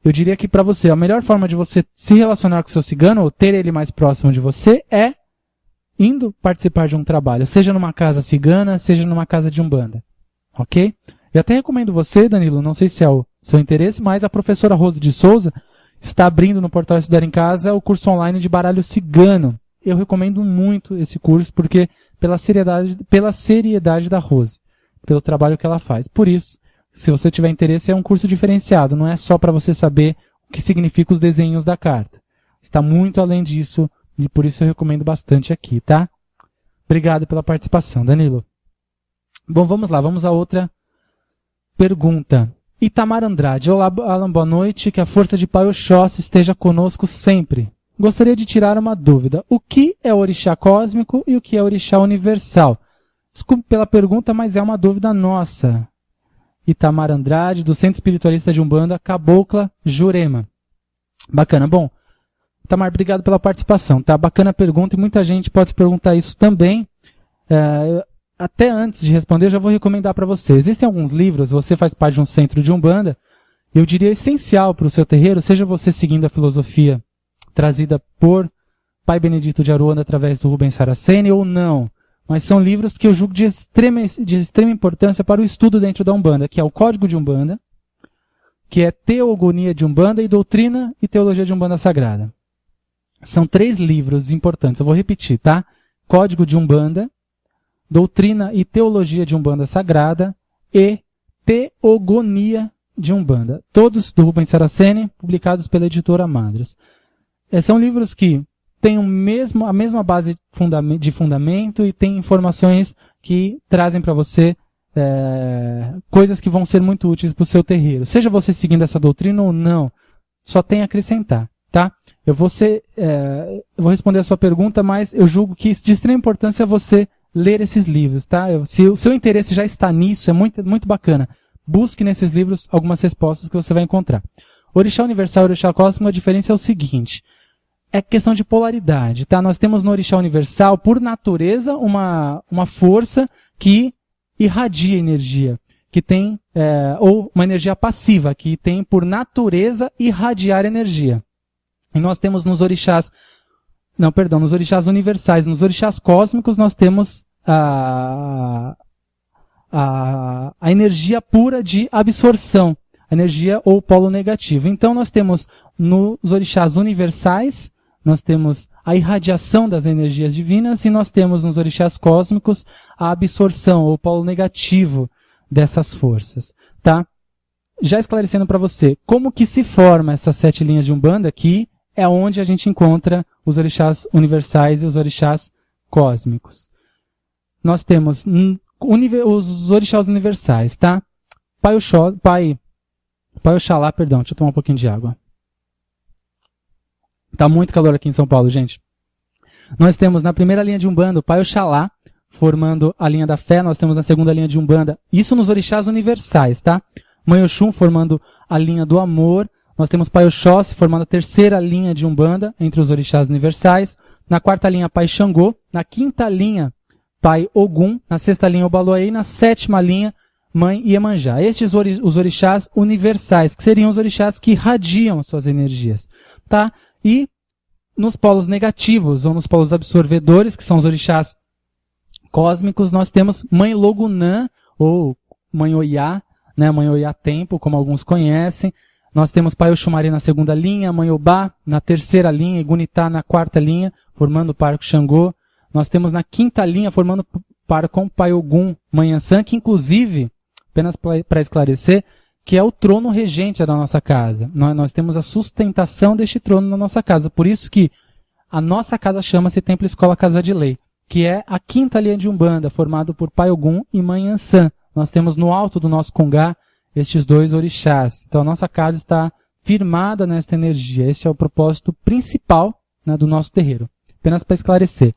eu diria que para você, a melhor forma de você se relacionar com o seu cigano, ou ter ele mais próximo de você, é indo participar de um trabalho, seja numa casa cigana, seja numa casa de Umbanda. Ok? Eu até recomendo você, Danilo, não sei se é o seu interesse, mas a professora Rose de Souza está abrindo no portal Estudar em Casa o curso online de baralho cigano. Eu recomendo muito esse curso, porque pela seriedade da Rose, pelo trabalho que ela faz. Por isso, se você tiver interesse, é um curso diferenciado, não é só para você saber o que significam os desenhos da carta. Está muito além disso, e por isso eu recomendo bastante aqui, tá? Obrigado pela participação, Danilo. Bom, vamos lá, vamos a outra pergunta. Itamar Andrade. Olá, Alan, boa noite. Que a força de Pai Oxóssi esteja conosco sempre. Gostaria de tirar uma dúvida. O que é orixá cósmico e o que é orixá universal? Desculpe pela pergunta, mas é uma dúvida nossa. Itamar Andrade, do Centro Espiritualista de Umbanda, Cabocla, Jurema. Bacana. Bom, Itamar, obrigado pela participação. Tá? Bacana a pergunta e muita gente pode se perguntar isso também. Até antes de responder, eu já vou recomendar para você. Existem alguns livros, você faz parte de um centro de Umbanda, eu diria essencial para o seu terreiro, seja você seguindo a filosofia trazida por Pai Benedito de Aruanda através do Rubens Saraceni ou não. Mas são livros que eu julgo de extrema importância para o estudo dentro da Umbanda, que é o Código de Umbanda, que é Teogonia de Umbanda e Doutrina e Teologia de Umbanda Sagrada. São 3 livros importantes, eu vou repetir, tá? Código de Umbanda, Doutrina e Teologia de Umbanda Sagrada e Teogonia de Umbanda. Todos do Rubens Saraceni, publicados pela editora Madras. São livros que têm a mesma base de fundamento e têm informações que trazem para você coisas que vão ser muito úteis para o seu terreiro. Seja você seguindo essa doutrina ou não, só tem a acrescentar. Tá? Eu vou responder a sua pergunta, mas eu julgo que de extrema importância é você ler esses livros. Tá? Se o seu interesse já está nisso, é muito, muito bacana. Busque nesses livros algumas respostas que você vai encontrar. Orixá universal e orixá cósmico, a diferença é o seguinte. É questão de polaridade, tá? Nós temos no orixá universal, por natureza, uma força que irradia energia, que tem, ou uma energia passiva, que tem por natureza irradiar energia. E nós temos nos orixás universais, nos orixás cósmicos, nós temos a energia pura de absorção, a energia ou polo negativo. Então nós temos nos orixás universais, nós temos a irradiação das energias divinas e nós temos nos orixás cósmicos a absorção ou polo negativo dessas forças, tá? Já esclarecendo para você como que se forma essas 7 linhas de Umbanda, que é onde a gente encontra os orixás universais e os orixás cósmicos. Nós temos os orixás universais, tá? Pai Oxalá, perdão, deixa eu tomar um pouquinho de água. Tá muito calor aqui em São Paulo, gente. Nós temos na primeira linha de Umbanda o Pai Oxalá, formando a linha da fé. Nós temos na segunda linha de Umbanda, isso nos orixás universais, tá? Mãe Oxum formando a linha do amor. Nós temos Pai Oxóssi formando a terceira linha de Umbanda entre os orixás universais. Na quarta linha, Pai Xangô. Na quinta linha, Pai Ogum. Na sexta linha, Obaloaê. Na sétima linha, Mãe Iemanjá. Estes os orixás universais, que seriam os orixás que irradiam as suas energias, tá? E nos polos negativos, ou nos polos absorvedores, que são os orixás cósmicos, nós temos Mãe Logunã, ou Mãe Oiá, né? Mãe Oiá Tempo, como alguns conhecem. Nós temos Pai Oxumaré na segunda linha, Mãe Obá na terceira linha, e Gunitá na quarta linha, formando o Parco Xangô. Nós temos na quinta linha, formando par com Pai Ogum, Mãe Ansã, que inclusive, apenas para esclarecer, que é o trono regente da nossa casa. Nós temos a sustentação deste trono na nossa casa. Por isso que a nossa casa chama-se Templo Escola Casa de Lei, que é a quinta linha de Umbanda, formado por Pai Ogum e Mãe Ansã. Nós temos no alto do nosso congá estes dois orixás. Então a nossa casa está firmada nesta energia. Este é o propósito principal, né, do nosso terreiro. Apenas para esclarecer.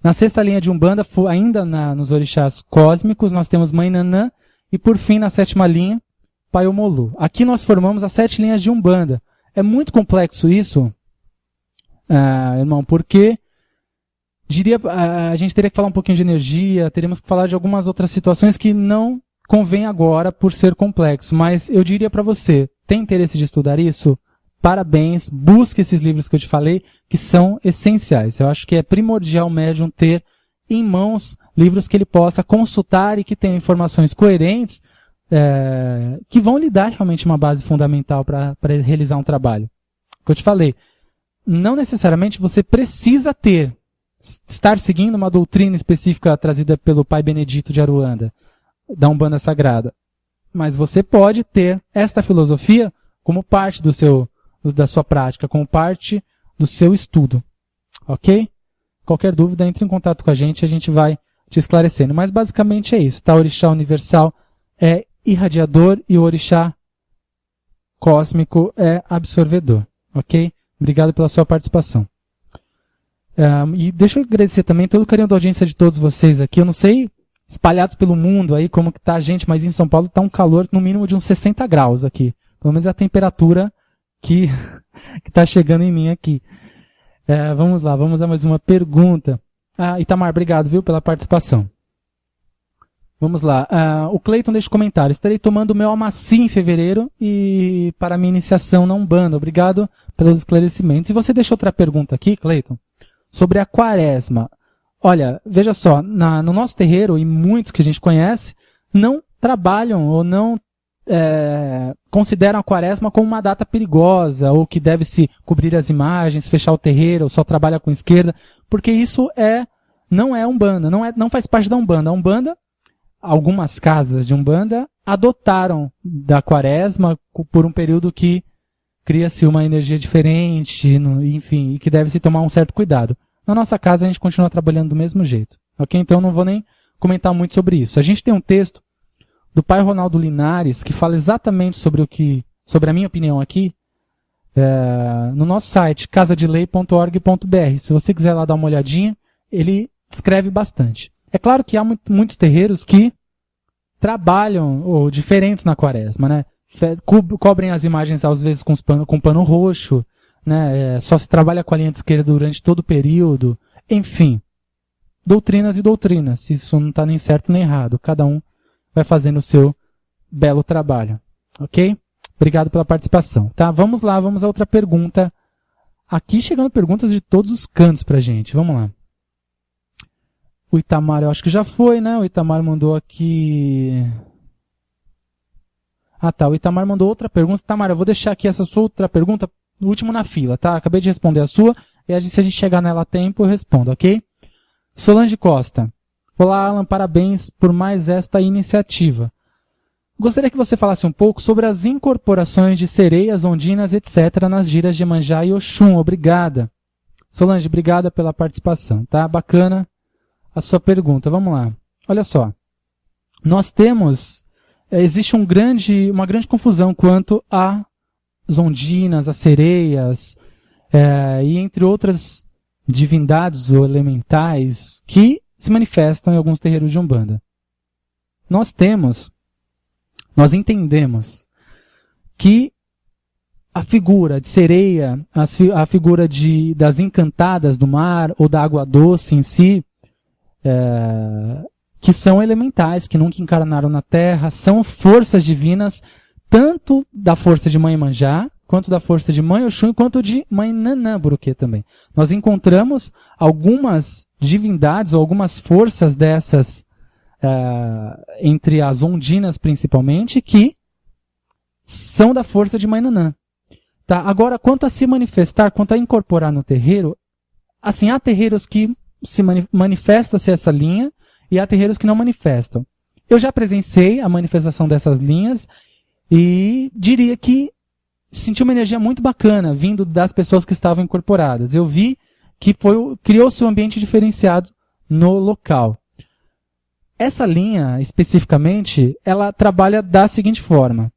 Na sexta linha de Umbanda, ainda nos orixás cósmicos, nós temos Mãe Nanã e por fim na sétima linha, Pai Omolu. Aqui nós formamos as 7 linhas de Umbanda. É muito complexo isso, irmão, porque a gente teria que falar um pouquinho de energia, teríamos que falar de algumas outras situações que não convém agora por ser complexo. Mas eu diria para você, tem interesse de estudar isso? Parabéns, busque esses livros que eu te falei, que são essenciais. Eu acho que é primordial o médium ter em mãos livros que ele possa consultar e que tenham informações coerentes, que vão lhe dar realmente uma base fundamental para realizar um trabalho. Que eu te falei, não necessariamente você precisa estar seguindo uma doutrina específica trazida pelo Pai Benedito de Aruanda, da Umbanda Sagrada. Mas você pode ter esta filosofia como parte da sua prática, como parte do seu estudo. Ok? Qualquer dúvida, entre em contato com a gente vai te esclarecendo. Mas basicamente é isso, tá? O orixá universal é irradiador e o orixá cósmico é absorvedor. Ok? Obrigado pela sua participação. E deixa eu agradecer também todo o carinho da audiência de todos vocês aqui. Eu não sei, espalhados pelo mundo aí, como que tá a gente, mas em São Paulo tá um calor no mínimo de uns 60 graus aqui. Pelo menos é a temperatura que tá chegando em mim aqui. Vamos lá, vamos a mais uma pergunta. Itamar, obrigado, viu, pela participação. Vamos lá. O Cleiton deixa um comentário. Estarei tomando o meu Amaci em fevereiro e para a minha iniciação na Umbanda. Obrigado pelos esclarecimentos. E você deixa outra pergunta aqui, Cleiton, sobre a quaresma. Olha, veja só, no nosso terreiro, e muitos que a gente conhece, não trabalham ou não consideram a quaresma como uma data perigosa, ou que deve-se cobrir as imagens, fechar o terreiro, ou só trabalha com esquerda, porque isso não é Umbanda, não faz parte da Umbanda. A Umbanda, algumas casas de Umbanda adotaram da quaresma por um período que cria-se uma energia diferente, enfim, e que deve-se tomar um certo cuidado. Na nossa casa a gente continua trabalhando do mesmo jeito, ok? Então eu não vou nem comentar muito sobre isso. A gente tem um texto do Pai Ronaldo Linares que fala exatamente sobre a minha opinião aqui, no nosso site, casadelei.org.br. Se você quiser lá dar uma olhadinha, ele descreve bastante. É claro que há muitos terreiros que trabalham ou diferentes na quaresma, né? Cobrem as imagens às vezes com pano roxo, né? Só se trabalha com a linha de esquerda durante todo o período. Enfim, doutrinas e doutrinas. Isso não está nem certo nem errado. Cada um vai fazendo o seu belo trabalho. Ok? Obrigado pela participação. Tá? Vamos lá, vamos a outra pergunta. Aqui chegando perguntas de todos os cantos pra gente. Vamos lá. O Itamar, eu acho que já foi, né? O Itamar mandou aqui... tá. O Itamar mandou outra pergunta. Itamar, eu vou deixar aqui essa sua outra pergunta no último na fila, tá? Acabei de responder a sua. E se a gente chegar nela a tempo, eu respondo, ok? Solange Costa. Olá, Alan, parabéns por mais esta iniciativa. Gostaria que você falasse um pouco sobre as incorporações de sereias, ondinas, etc. nas giras de Iemanjá e Oxum. Obrigada. Solange, obrigada pela participação, tá? Bacana a sua pergunta. Vamos lá. Olha só. nós temos, existe uma grande confusão quanto às ondinas, às sereias, e entre outras divindades ou elementais que se manifestam em alguns terreiros de Umbanda. Nós entendemos que a figura de sereia, a figura das encantadas do mar ou da água doce em si, que são elementais, que nunca encarnaram na Terra, são forças divinas, tanto da força de Mãe Iemanjá, quanto da força de Mãe Oxum, quanto de Mãe Nanã Buruquê também. Nós encontramos algumas divindades, ou algumas forças dessas, entre as ondinas principalmente, que são da força de Mãe Nanã. Tá? Agora, quanto a se manifestar, quanto a incorporar no terreiro, assim, há terreiros que se manifesta-se essa linha, e há terreiros que não manifestam. Eu já presenciei a manifestação dessas linhas, e diria que senti uma energia muito bacana vindo das pessoas que estavam incorporadas. Eu vi que criou-se um ambiente diferenciado no local. Essa linha, especificamente, ela trabalha da seguinte forma.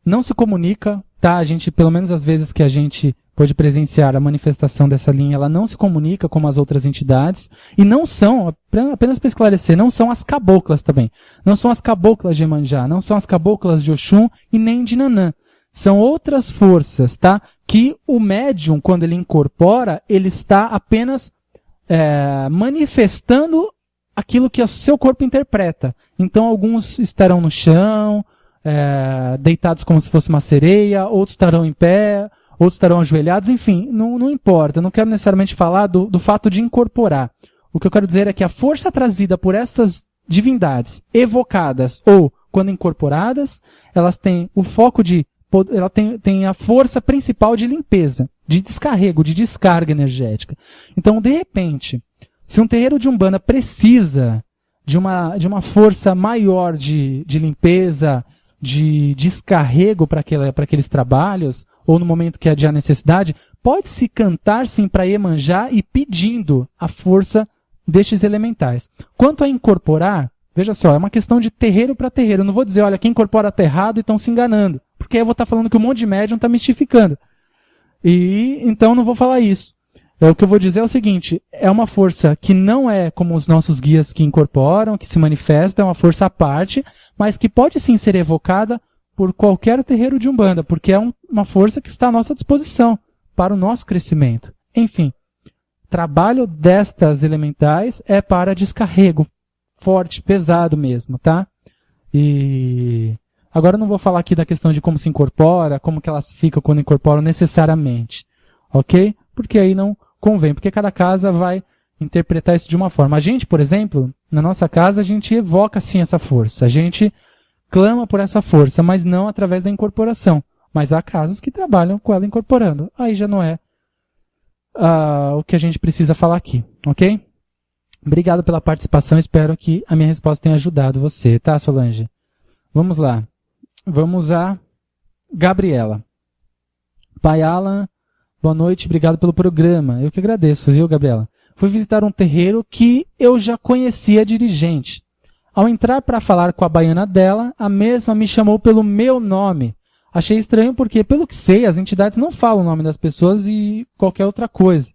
Não se comunica, tá? A gente, pelo menos as vezes que a gente pôde presenciar a manifestação dessa linha, ela não se comunica como as outras entidades, e não são, apenas para esclarecer, não são as caboclas também. Não são as caboclas de Iemanjá, não são as caboclas de Oxum e nem de Nanã. São outras forças, tá? Que o médium, quando ele incorpora, ele está apenas manifestando aquilo que o seu corpo interpreta. Então, alguns estarão no chão, deitados como se fosse uma sereia, outros estarão em pé, outros estarão ajoelhados, enfim, não importa. Eu não quero necessariamente falar do fato de incorporar. O que eu quero dizer é que a força trazida por estas divindades evocadas ou quando incorporadas, elas têm o foco ela tem a força principal de limpeza, de descarrego, de descarga energética. Então, de repente, se um terreiro de Umbanda precisa de uma força maior de limpeza, de descarrego para aqueles trabalhos, ou no momento que há necessidade, pode-se cantar sim para Iemanjá e pedindo a força destes elementais. Quanto a incorporar, veja só, é uma questão de terreiro para terreiro. Eu não vou dizer, olha, quem incorpora está errado e estão se enganando. Porque aí eu vou estar falando que um monte de médium está mistificando. E então não vou falar isso. O que eu vou dizer é o seguinte, é uma força que não é como os nossos guias que incorporam, que se manifesta, é uma força à parte, mas que pode sim ser evocada por qualquer terreiro de Umbanda, porque é uma força que está à nossa disposição para o nosso crescimento. Enfim, trabalho destas elementais é para descarrego forte, pesado mesmo, tá? E agora eu não vou falar aqui da questão de como se incorpora, como que elas ficam quando incorporam necessariamente, ok? Porque aí não convém, porque cada casa vai interpretar isso de uma forma. A gente, por exemplo, na nossa casa, a gente evoca sim essa força, a gente clama por essa força, mas não através da incorporação. Mas há casas que trabalham com ela incorporando. Aí já não é o que a gente precisa falar aqui, ok? Obrigado pela participação, espero que a minha resposta tenha ajudado você, tá, Solange? Vamos lá. Vamos a Gabriela. Pai Alan, boa noite, obrigado pelo programa. Eu que agradeço, viu, Gabriela? Fui visitar um terreiro que eu já conhecia a dirigente. Ao entrar para falar com a baiana dela, a mesma me chamou pelo meu nome. Achei estranho porque, pelo que sei, as entidades não falam o nome das pessoas e qualquer outra coisa.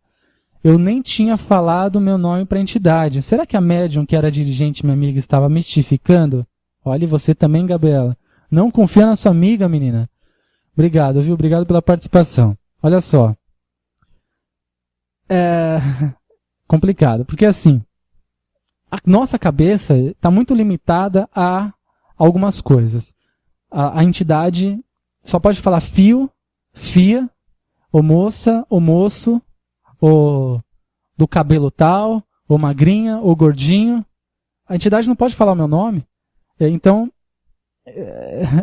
Eu nem tinha falado o meu nome para a entidade. Será que a médium que era dirigente, minha amiga, estava mistificando? Olha, você também, Gabriela. Não confia na sua amiga, menina. Obrigado, viu? Obrigado pela participação. Olha só. É complicado, porque assim, a nossa cabeça está muito limitada a algumas coisas. A entidade só pode falar fio, fia, ou moça, ou moço, ou do cabelo tal, ou magrinha, ou gordinho. A entidade não pode falar o meu nome. Então,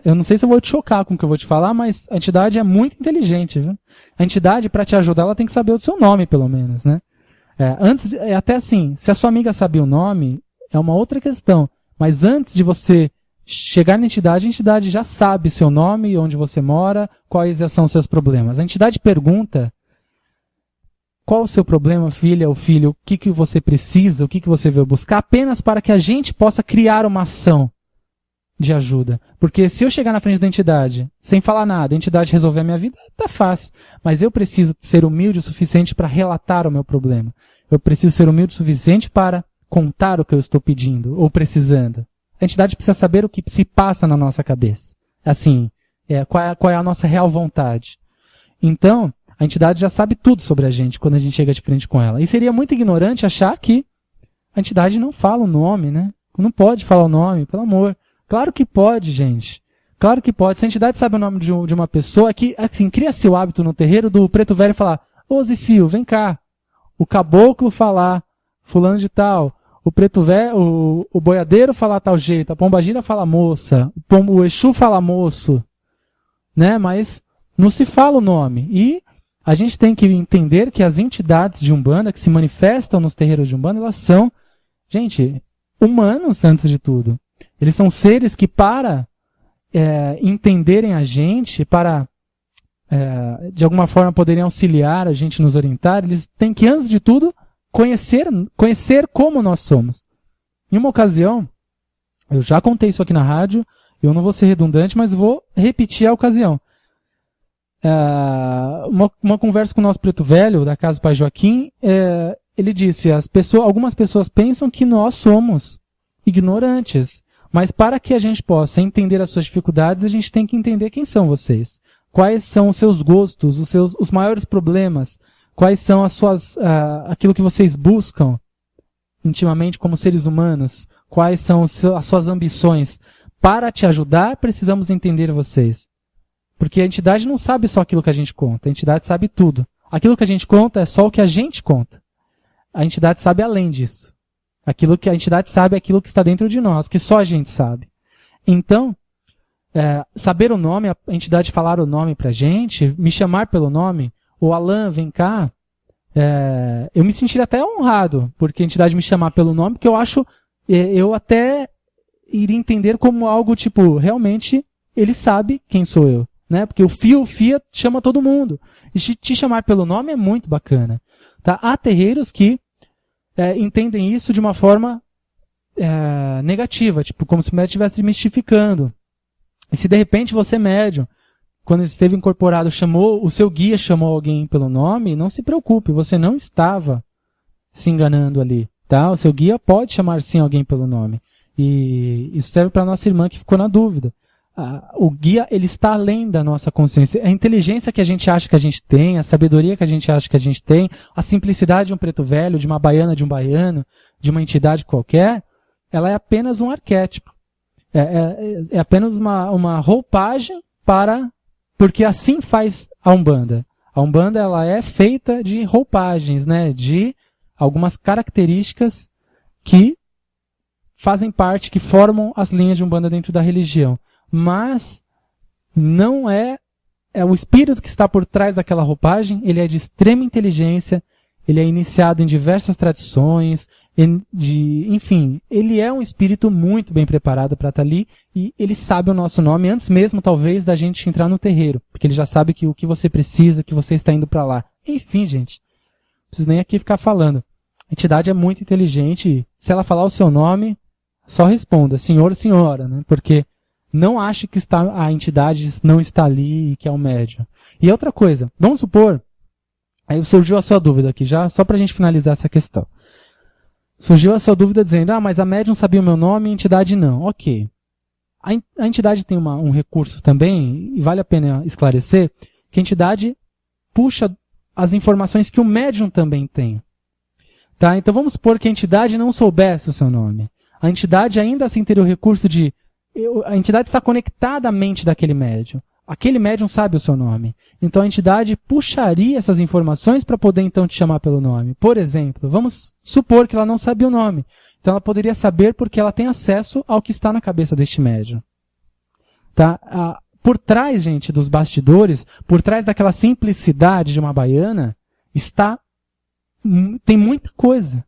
eu não sei se eu vou te chocar com o que eu vou te falar, mas a entidade é muito inteligente, viu? A entidade, para te ajudar, ela tem que saber o seu nome, pelo menos, né? Até assim, se a sua amiga sabe o nome, é uma outra questão. Mas antes de você chegar na entidade, a entidade já sabe seu nome, onde você mora, quais são os seus problemas. A entidade pergunta qual o seu problema, filha ou filho, o que você precisa, o que você veio buscar, apenas para que a gente possa criar uma ação de ajuda. Porque se eu chegar na frente da entidade, sem falar nada, a entidade resolver a minha vida, tá fácil. Mas eu preciso ser humilde o suficiente para relatar o meu problema. Eu preciso ser humilde o suficiente para contar o que eu estou pedindo ou precisando. A entidade precisa saber o que se passa na nossa cabeça. Assim, qual é a nossa real vontade. Então, a entidade já sabe tudo sobre a gente quando a gente chega de frente com ela. E seria muito ignorante achar que a entidade não fala o nome, né? Não pode falar o nome, pelo amor. Claro que pode, gente. Claro que pode. Se a entidade sabe o nome de uma pessoa, que assim, cria-se o hábito no terreiro do preto velho falar: ô Zifio, vem cá. O caboclo falar fulano de tal. O preto velho, o boiadeiro falar tal jeito. A pombagira fala moça. O Exu fala moço. Né? Mas não se fala o nome. E a gente tem que entender que as entidades de Umbanda que se manifestam nos terreiros de Umbanda, elas são, gente, humanos antes de tudo. Eles são seres que, para entenderem a gente, para de alguma forma poderem auxiliar a gente, nos orientar, eles têm que, antes de tudo, conhecer como nós somos. Em uma ocasião, eu já contei isso aqui na rádio, eu não vou ser redundante, mas vou repetir a ocasião. Uma conversa com o nosso preto velho, da Casa do Pai Joaquim, ele disse: algumas pessoas pensam que nós somos ignorantes, mas para que a gente possa entender as suas dificuldades, a gente tem que entender quem são vocês. Quais são os seus gostos, os maiores problemas, quais são aquilo que vocês buscam intimamente como seres humanos, quais são as suas ambições. Para te ajudar, precisamos entender vocês. Porque a entidade não sabe só aquilo que a gente conta, a entidade sabe tudo. Aquilo que a gente conta é só o que a gente conta. A entidade sabe além disso. Aquilo que a entidade sabe é aquilo que está dentro de nós, que só a gente sabe. Então, saber o nome, a entidade falar o nome pra gente, me chamar pelo nome, o Alan, vem cá, eu me sentiria até honrado, porque a entidade me chamar pelo nome, porque eu até iria entender como algo tipo, realmente, ele sabe quem sou eu. Né? Porque o Fia chama todo mundo. E te chamar pelo nome é muito bacana. Tá? Há terreiros que entendem isso de uma forma negativa, tipo, como se o médium estivesse mistificando. E se de repente você, médium, quando esteve incorporado, o seu guia chamou alguém pelo nome, não se preocupe, você não estava se enganando ali. Tá? O seu guia pode chamar sim alguém pelo nome. E isso serve para a nossa irmã que ficou na dúvida. O guia, ele está além da nossa consciência. A inteligência que a gente acha que a gente tem, a sabedoria que a gente acha que a gente tem, a simplicidade de um preto velho, de uma baiana, de um baiano, de uma entidade qualquer, ela é apenas um arquétipo. É apenas uma roupagem porque assim faz a Umbanda. A Umbanda, ela é feita de roupagens, né? De algumas características que fazem parte, que formam as linhas de Umbanda dentro da religião. Mas não é o espírito que está por trás daquela roupagem, ele é de extrema inteligência, ele é iniciado em diversas tradições, enfim, ele é um espírito muito bem preparado para estar ali e ele sabe o nosso nome antes mesmo, talvez, da gente entrar no terreiro, porque ele já sabe o que você precisa, que você está indo para lá. Enfim, gente, não preciso nem aqui ficar falando. A entidade é muito inteligente e se ela falar o seu nome, só responda, senhor ou senhora, né? Porque não ache que a entidade não está ali e que é o médium. E outra coisa, vamos supor, aí surgiu a sua dúvida aqui, já só para a gente finalizar essa questão. Surgiu a sua dúvida dizendo, mas a médium sabia o meu nome e a entidade não. Ok. A entidade tem um recurso também, e vale a pena esclarecer, que a entidade puxa as informações que o médium também tem. Tá? Então vamos supor que a entidade não soubesse o seu nome. A entidade ainda assim teria o recurso de... A entidade está conectada à mente daquele médium. Aquele médium sabe o seu nome. Então a entidade puxaria essas informações para poder então te chamar pelo nome. Por exemplo, vamos supor que ela não sabia o nome. Então ela poderia saber porque ela tem acesso ao que está na cabeça deste médium. Tá? Por trás, gente, dos bastidores, por trás daquela simplicidade de uma baiana, tem muita coisa.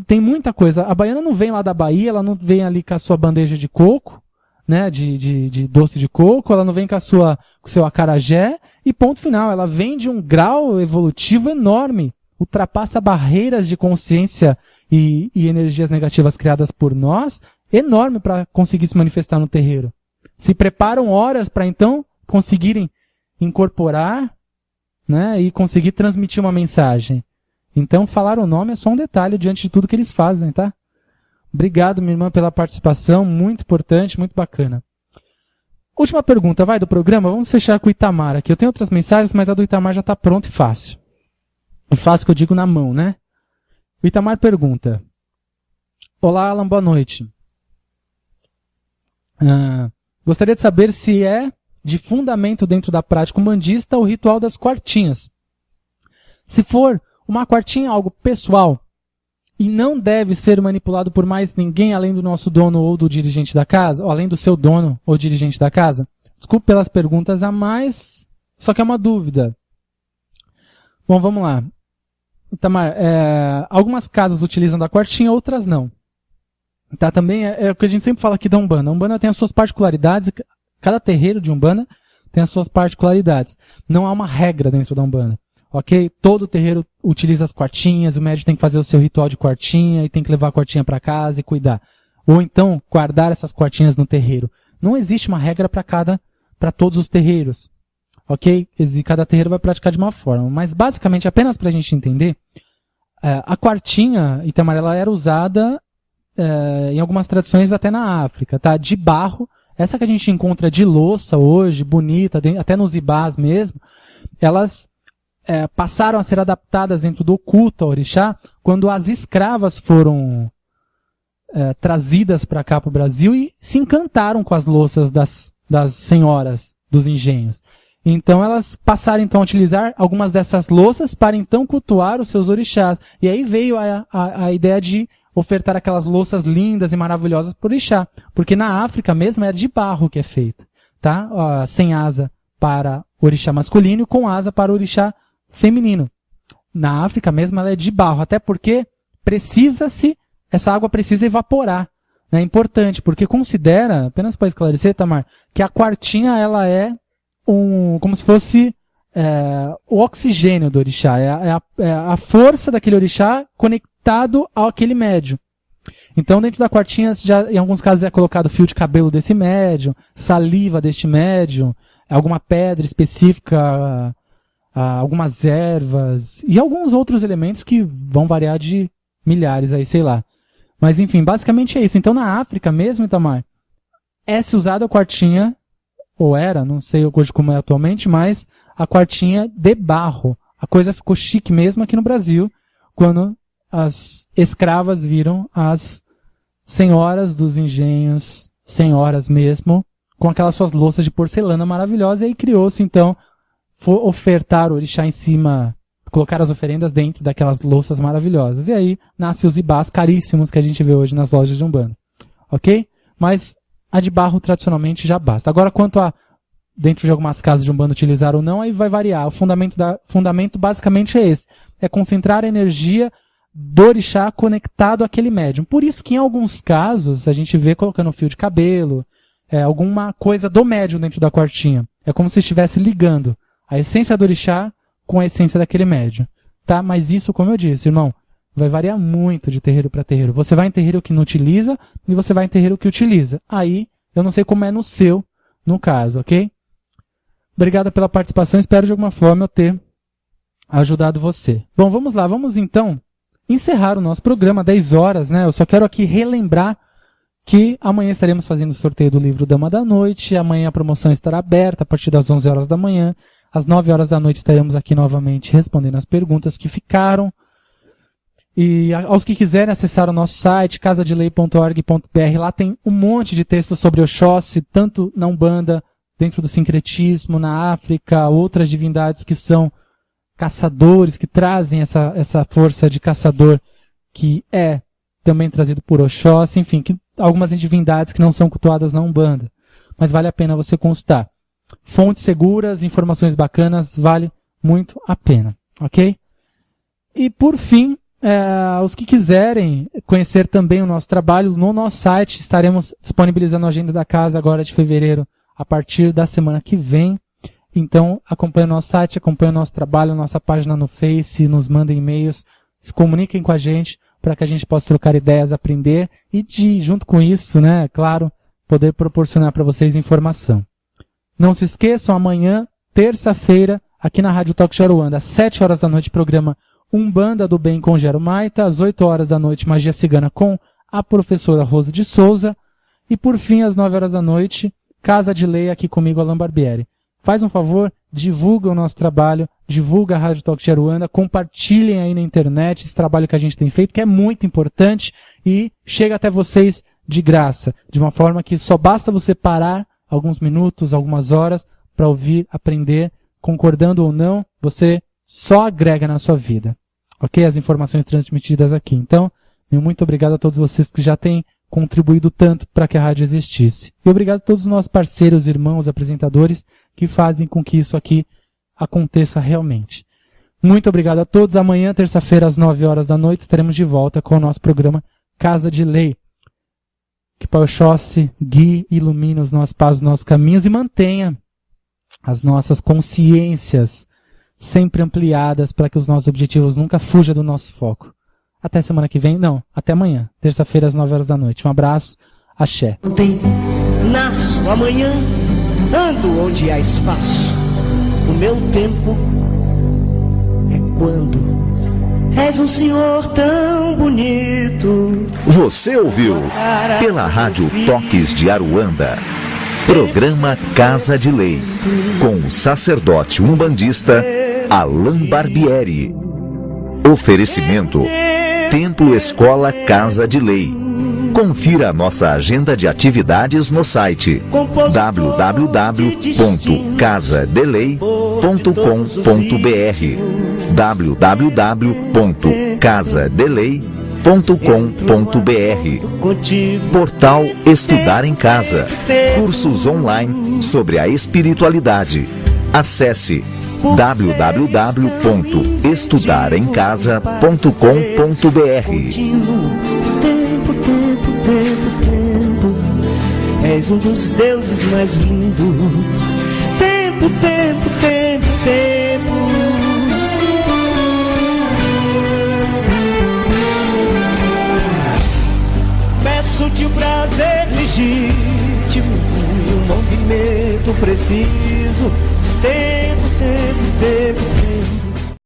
Tem muita coisa. A baiana não vem lá da Bahia, ela não vem ali com a sua bandeja de coco, né, de doce de coco, ela não vem com o seu acarajé, e ponto final. Ela vem de um grau evolutivo enorme, ultrapassa barreiras de consciência e energias negativas criadas por nós, enorme para conseguir se manifestar no terreiro. Se preparam horas para então conseguirem incorporar, né, e conseguir transmitir uma mensagem. Então, falar o nome é só um detalhe diante de tudo que eles fazem, tá? Obrigado, minha irmã, pela participação, muito importante, muito bacana. Última pergunta, do programa, vamos fechar com o Itamar aqui. Eu tenho outras mensagens, mas a do Itamar já está pronta e fácil. E fácil que eu digo na mão, né? O Itamar pergunta: olá, Alan, boa noite. Gostaria de saber se é de fundamento dentro da prática umbandista o ritual das quartinhas. Se for uma quartinha algo pessoal e não deve ser manipulado por mais ninguém além do nosso dono ou do dirigente da casa, ou além do seu dono ou dirigente da casa. Desculpe pelas perguntas a mais, só que é uma dúvida. Bom, vamos lá. Itamar, algumas casas utilizam da quartinha, outras não. Tá, também é o que a gente sempre fala aqui da Umbanda. A Umbanda tem as suas particularidades, cada terreiro de Umbanda tem as suas particularidades. Não há uma regra dentro da Umbanda, ok? Todo terreiro utiliza as quartinhas, o médium tem que fazer o seu ritual de quartinha e tem que levar a quartinha para casa e cuidar. Ou então, guardar essas quartinhas no terreiro. Não existe uma regra para todos os terreiros, ok? Cada terreiro vai praticar de uma forma. Mas, basicamente, apenas para a gente entender, a quartinha, Itamar, ela era usada em algumas tradições até na África, tá? De barro. Essa que a gente encontra de louça hoje, bonita, até nos ibás mesmo, elas passaram a ser adaptadas dentro do culto ao orixá quando as escravas foram trazidas para cá para o Brasil e se encantaram com as louças das senhoras dos engenhos. Então elas passaram então a utilizar algumas dessas louças para então cultuar os seus orixás. E aí veio a ideia de ofertar aquelas louças lindas e maravilhosas para o orixá. Porque na África mesmo é de barro que é feita, tá? Sem asa para o orixá masculino e com asa para o orixá feminino. Na África mesmo ela é de barro, até porque essa água precisa evaporar. É importante, porque considera, apenas para esclarecer, Tamar, que a quartinha ela é como se fosse o oxigênio do orixá, a força daquele orixá conectado àquele médium. Então, dentro da quartinha, já, em alguns casos é colocado fio de cabelo desse médium, saliva deste médium, alguma pedra específica, algumas ervas e alguns outros elementos que vão variar de milhares aí, sei lá. Mas enfim, basicamente é isso. Então, na África mesmo, Itamar, se usada a quartinha, ou era, não sei hoje como é atualmente, mas a quartinha de barro. A coisa ficou chique mesmo aqui no Brasil, quando as escravas viram as senhoras dos engenhos, senhoras mesmo, com aquelas suas louças de porcelana maravilhosas, e aí criou-se então, ofertar o orixá em cima, colocar as oferendas dentro daquelas louças maravilhosas. E aí nascem os ibás caríssimos que a gente vê hoje nas lojas de Umbanda. Ok? Mas a de barro tradicionalmente já basta. Agora, quanto a dentro de algumas casas de Umbanda utilizar ou não, aí vai variar. O fundamento basicamente é esse. É concentrar a energia do orixá conectado àquele médium. Por isso que em alguns casos a gente vê colocando fio de cabelo, alguma coisa do médium dentro da quartinha. É como se estivesse ligando a essência do orixá com a essência daquele médium. Tá? Mas isso, como eu disse, irmão, vai variar muito de terreiro para terreiro. Você vai em terreiro que não utiliza e você vai em terreiro que utiliza. Aí, eu não sei como é no caso, ok? Obrigado pela participação. Espero de alguma forma eu ter ajudado você. Bom, vamos lá. Vamos então encerrar o nosso programa, 10 horas, né? Eu só quero aqui relembrar que amanhã estaremos fazendo o sorteio do livro Dama da Noite. Amanhã a promoção estará aberta a partir das 11 horas da manhã. Às 9 horas da noite estaremos aqui novamente respondendo as perguntas que ficaram. E aos que quiserem acessar o nosso site, casadelei.org.br, lá tem um monte de textos sobre Oxóssi, tanto na Umbanda, dentro do sincretismo, na África, outras divindades que são caçadores, que trazem essa força de caçador que é também trazido por Oxóssi, enfim, algumas divindades que não são cultuadas na Umbanda. Mas vale a pena você consultar. Fontes seguras, informações bacanas, vale muito a pena, ok? E por fim, os que quiserem conhecer também o nosso trabalho, no nosso site estaremos disponibilizando a agenda da casa agora de fevereiro, a partir da semana que vem. Então, acompanhe o nosso site, acompanhe o nosso trabalho, nossa página no Face, nos mandem e-mails, se comuniquem com a gente. para que a gente possa trocar ideias, aprender e, junto com isso, né, claro, poder proporcionar para vocês informação. Não se esqueçam, amanhã, terça-feira, aqui na Rádio Talk de Aruanda, às 7 horas da noite, programa Umbanda do Bem com Gero Maita, às 8 horas da noite, Magia Cigana com a professora Rose de Souza, e por fim, às 9 horas da noite, Casa de Lei, aqui comigo, Alain Barbieri. Faz um favor, divulga o nosso trabalho, divulga a Rádio Talk de Aruanda, compartilhem aí na internet esse trabalho que a gente tem feito, que é muito importante e chega até vocês de graça, de uma forma que só basta você parar alguns minutos, algumas horas, para ouvir, aprender, concordando ou não, você só agrega na sua vida. Ok? As informações transmitidas aqui. Então, muito obrigado a todos vocês que já têm contribuído tanto para que a rádio existisse. E obrigado a todos os nossos parceiros, irmãos, apresentadores, que fazem com que isso aqui aconteça realmente. Muito obrigado a todos. Amanhã, terça-feira, às 9 horas da noite, estaremos de volta com o nosso programa Casa de Lei. Que Pai Oxóssi guie, ilumine os nossos passos, os nossos caminhos e mantenha as nossas consciências sempre ampliadas para que os nossos objetivos nunca fujam do nosso foco. Até semana que vem, não, até amanhã, terça-feira às 9 horas da noite. Um abraço, axé. Ontem nasço, amanhã ando onde há espaço. O meu tempo é quando és um senhor tão bonito. Você ouviu pela Rádio Toques de Aruanda, programa Casa de Lei, com o sacerdote umbandista Alain Barbieri. Oferecimento Templo Escola Casa de Lei. Confira a nossa agenda de atividades no site www.casadelei.com.br www.casadelei.com.br Portal Estudar em Casa. Cursos online sobre a espiritualidade. Acesse www.estudaremcasa.com.br. És um dos deuses mais lindos. Tempo, tempo, tempo, tempo. Peço-te o prazer legítimo e um movimento preciso. Tempo,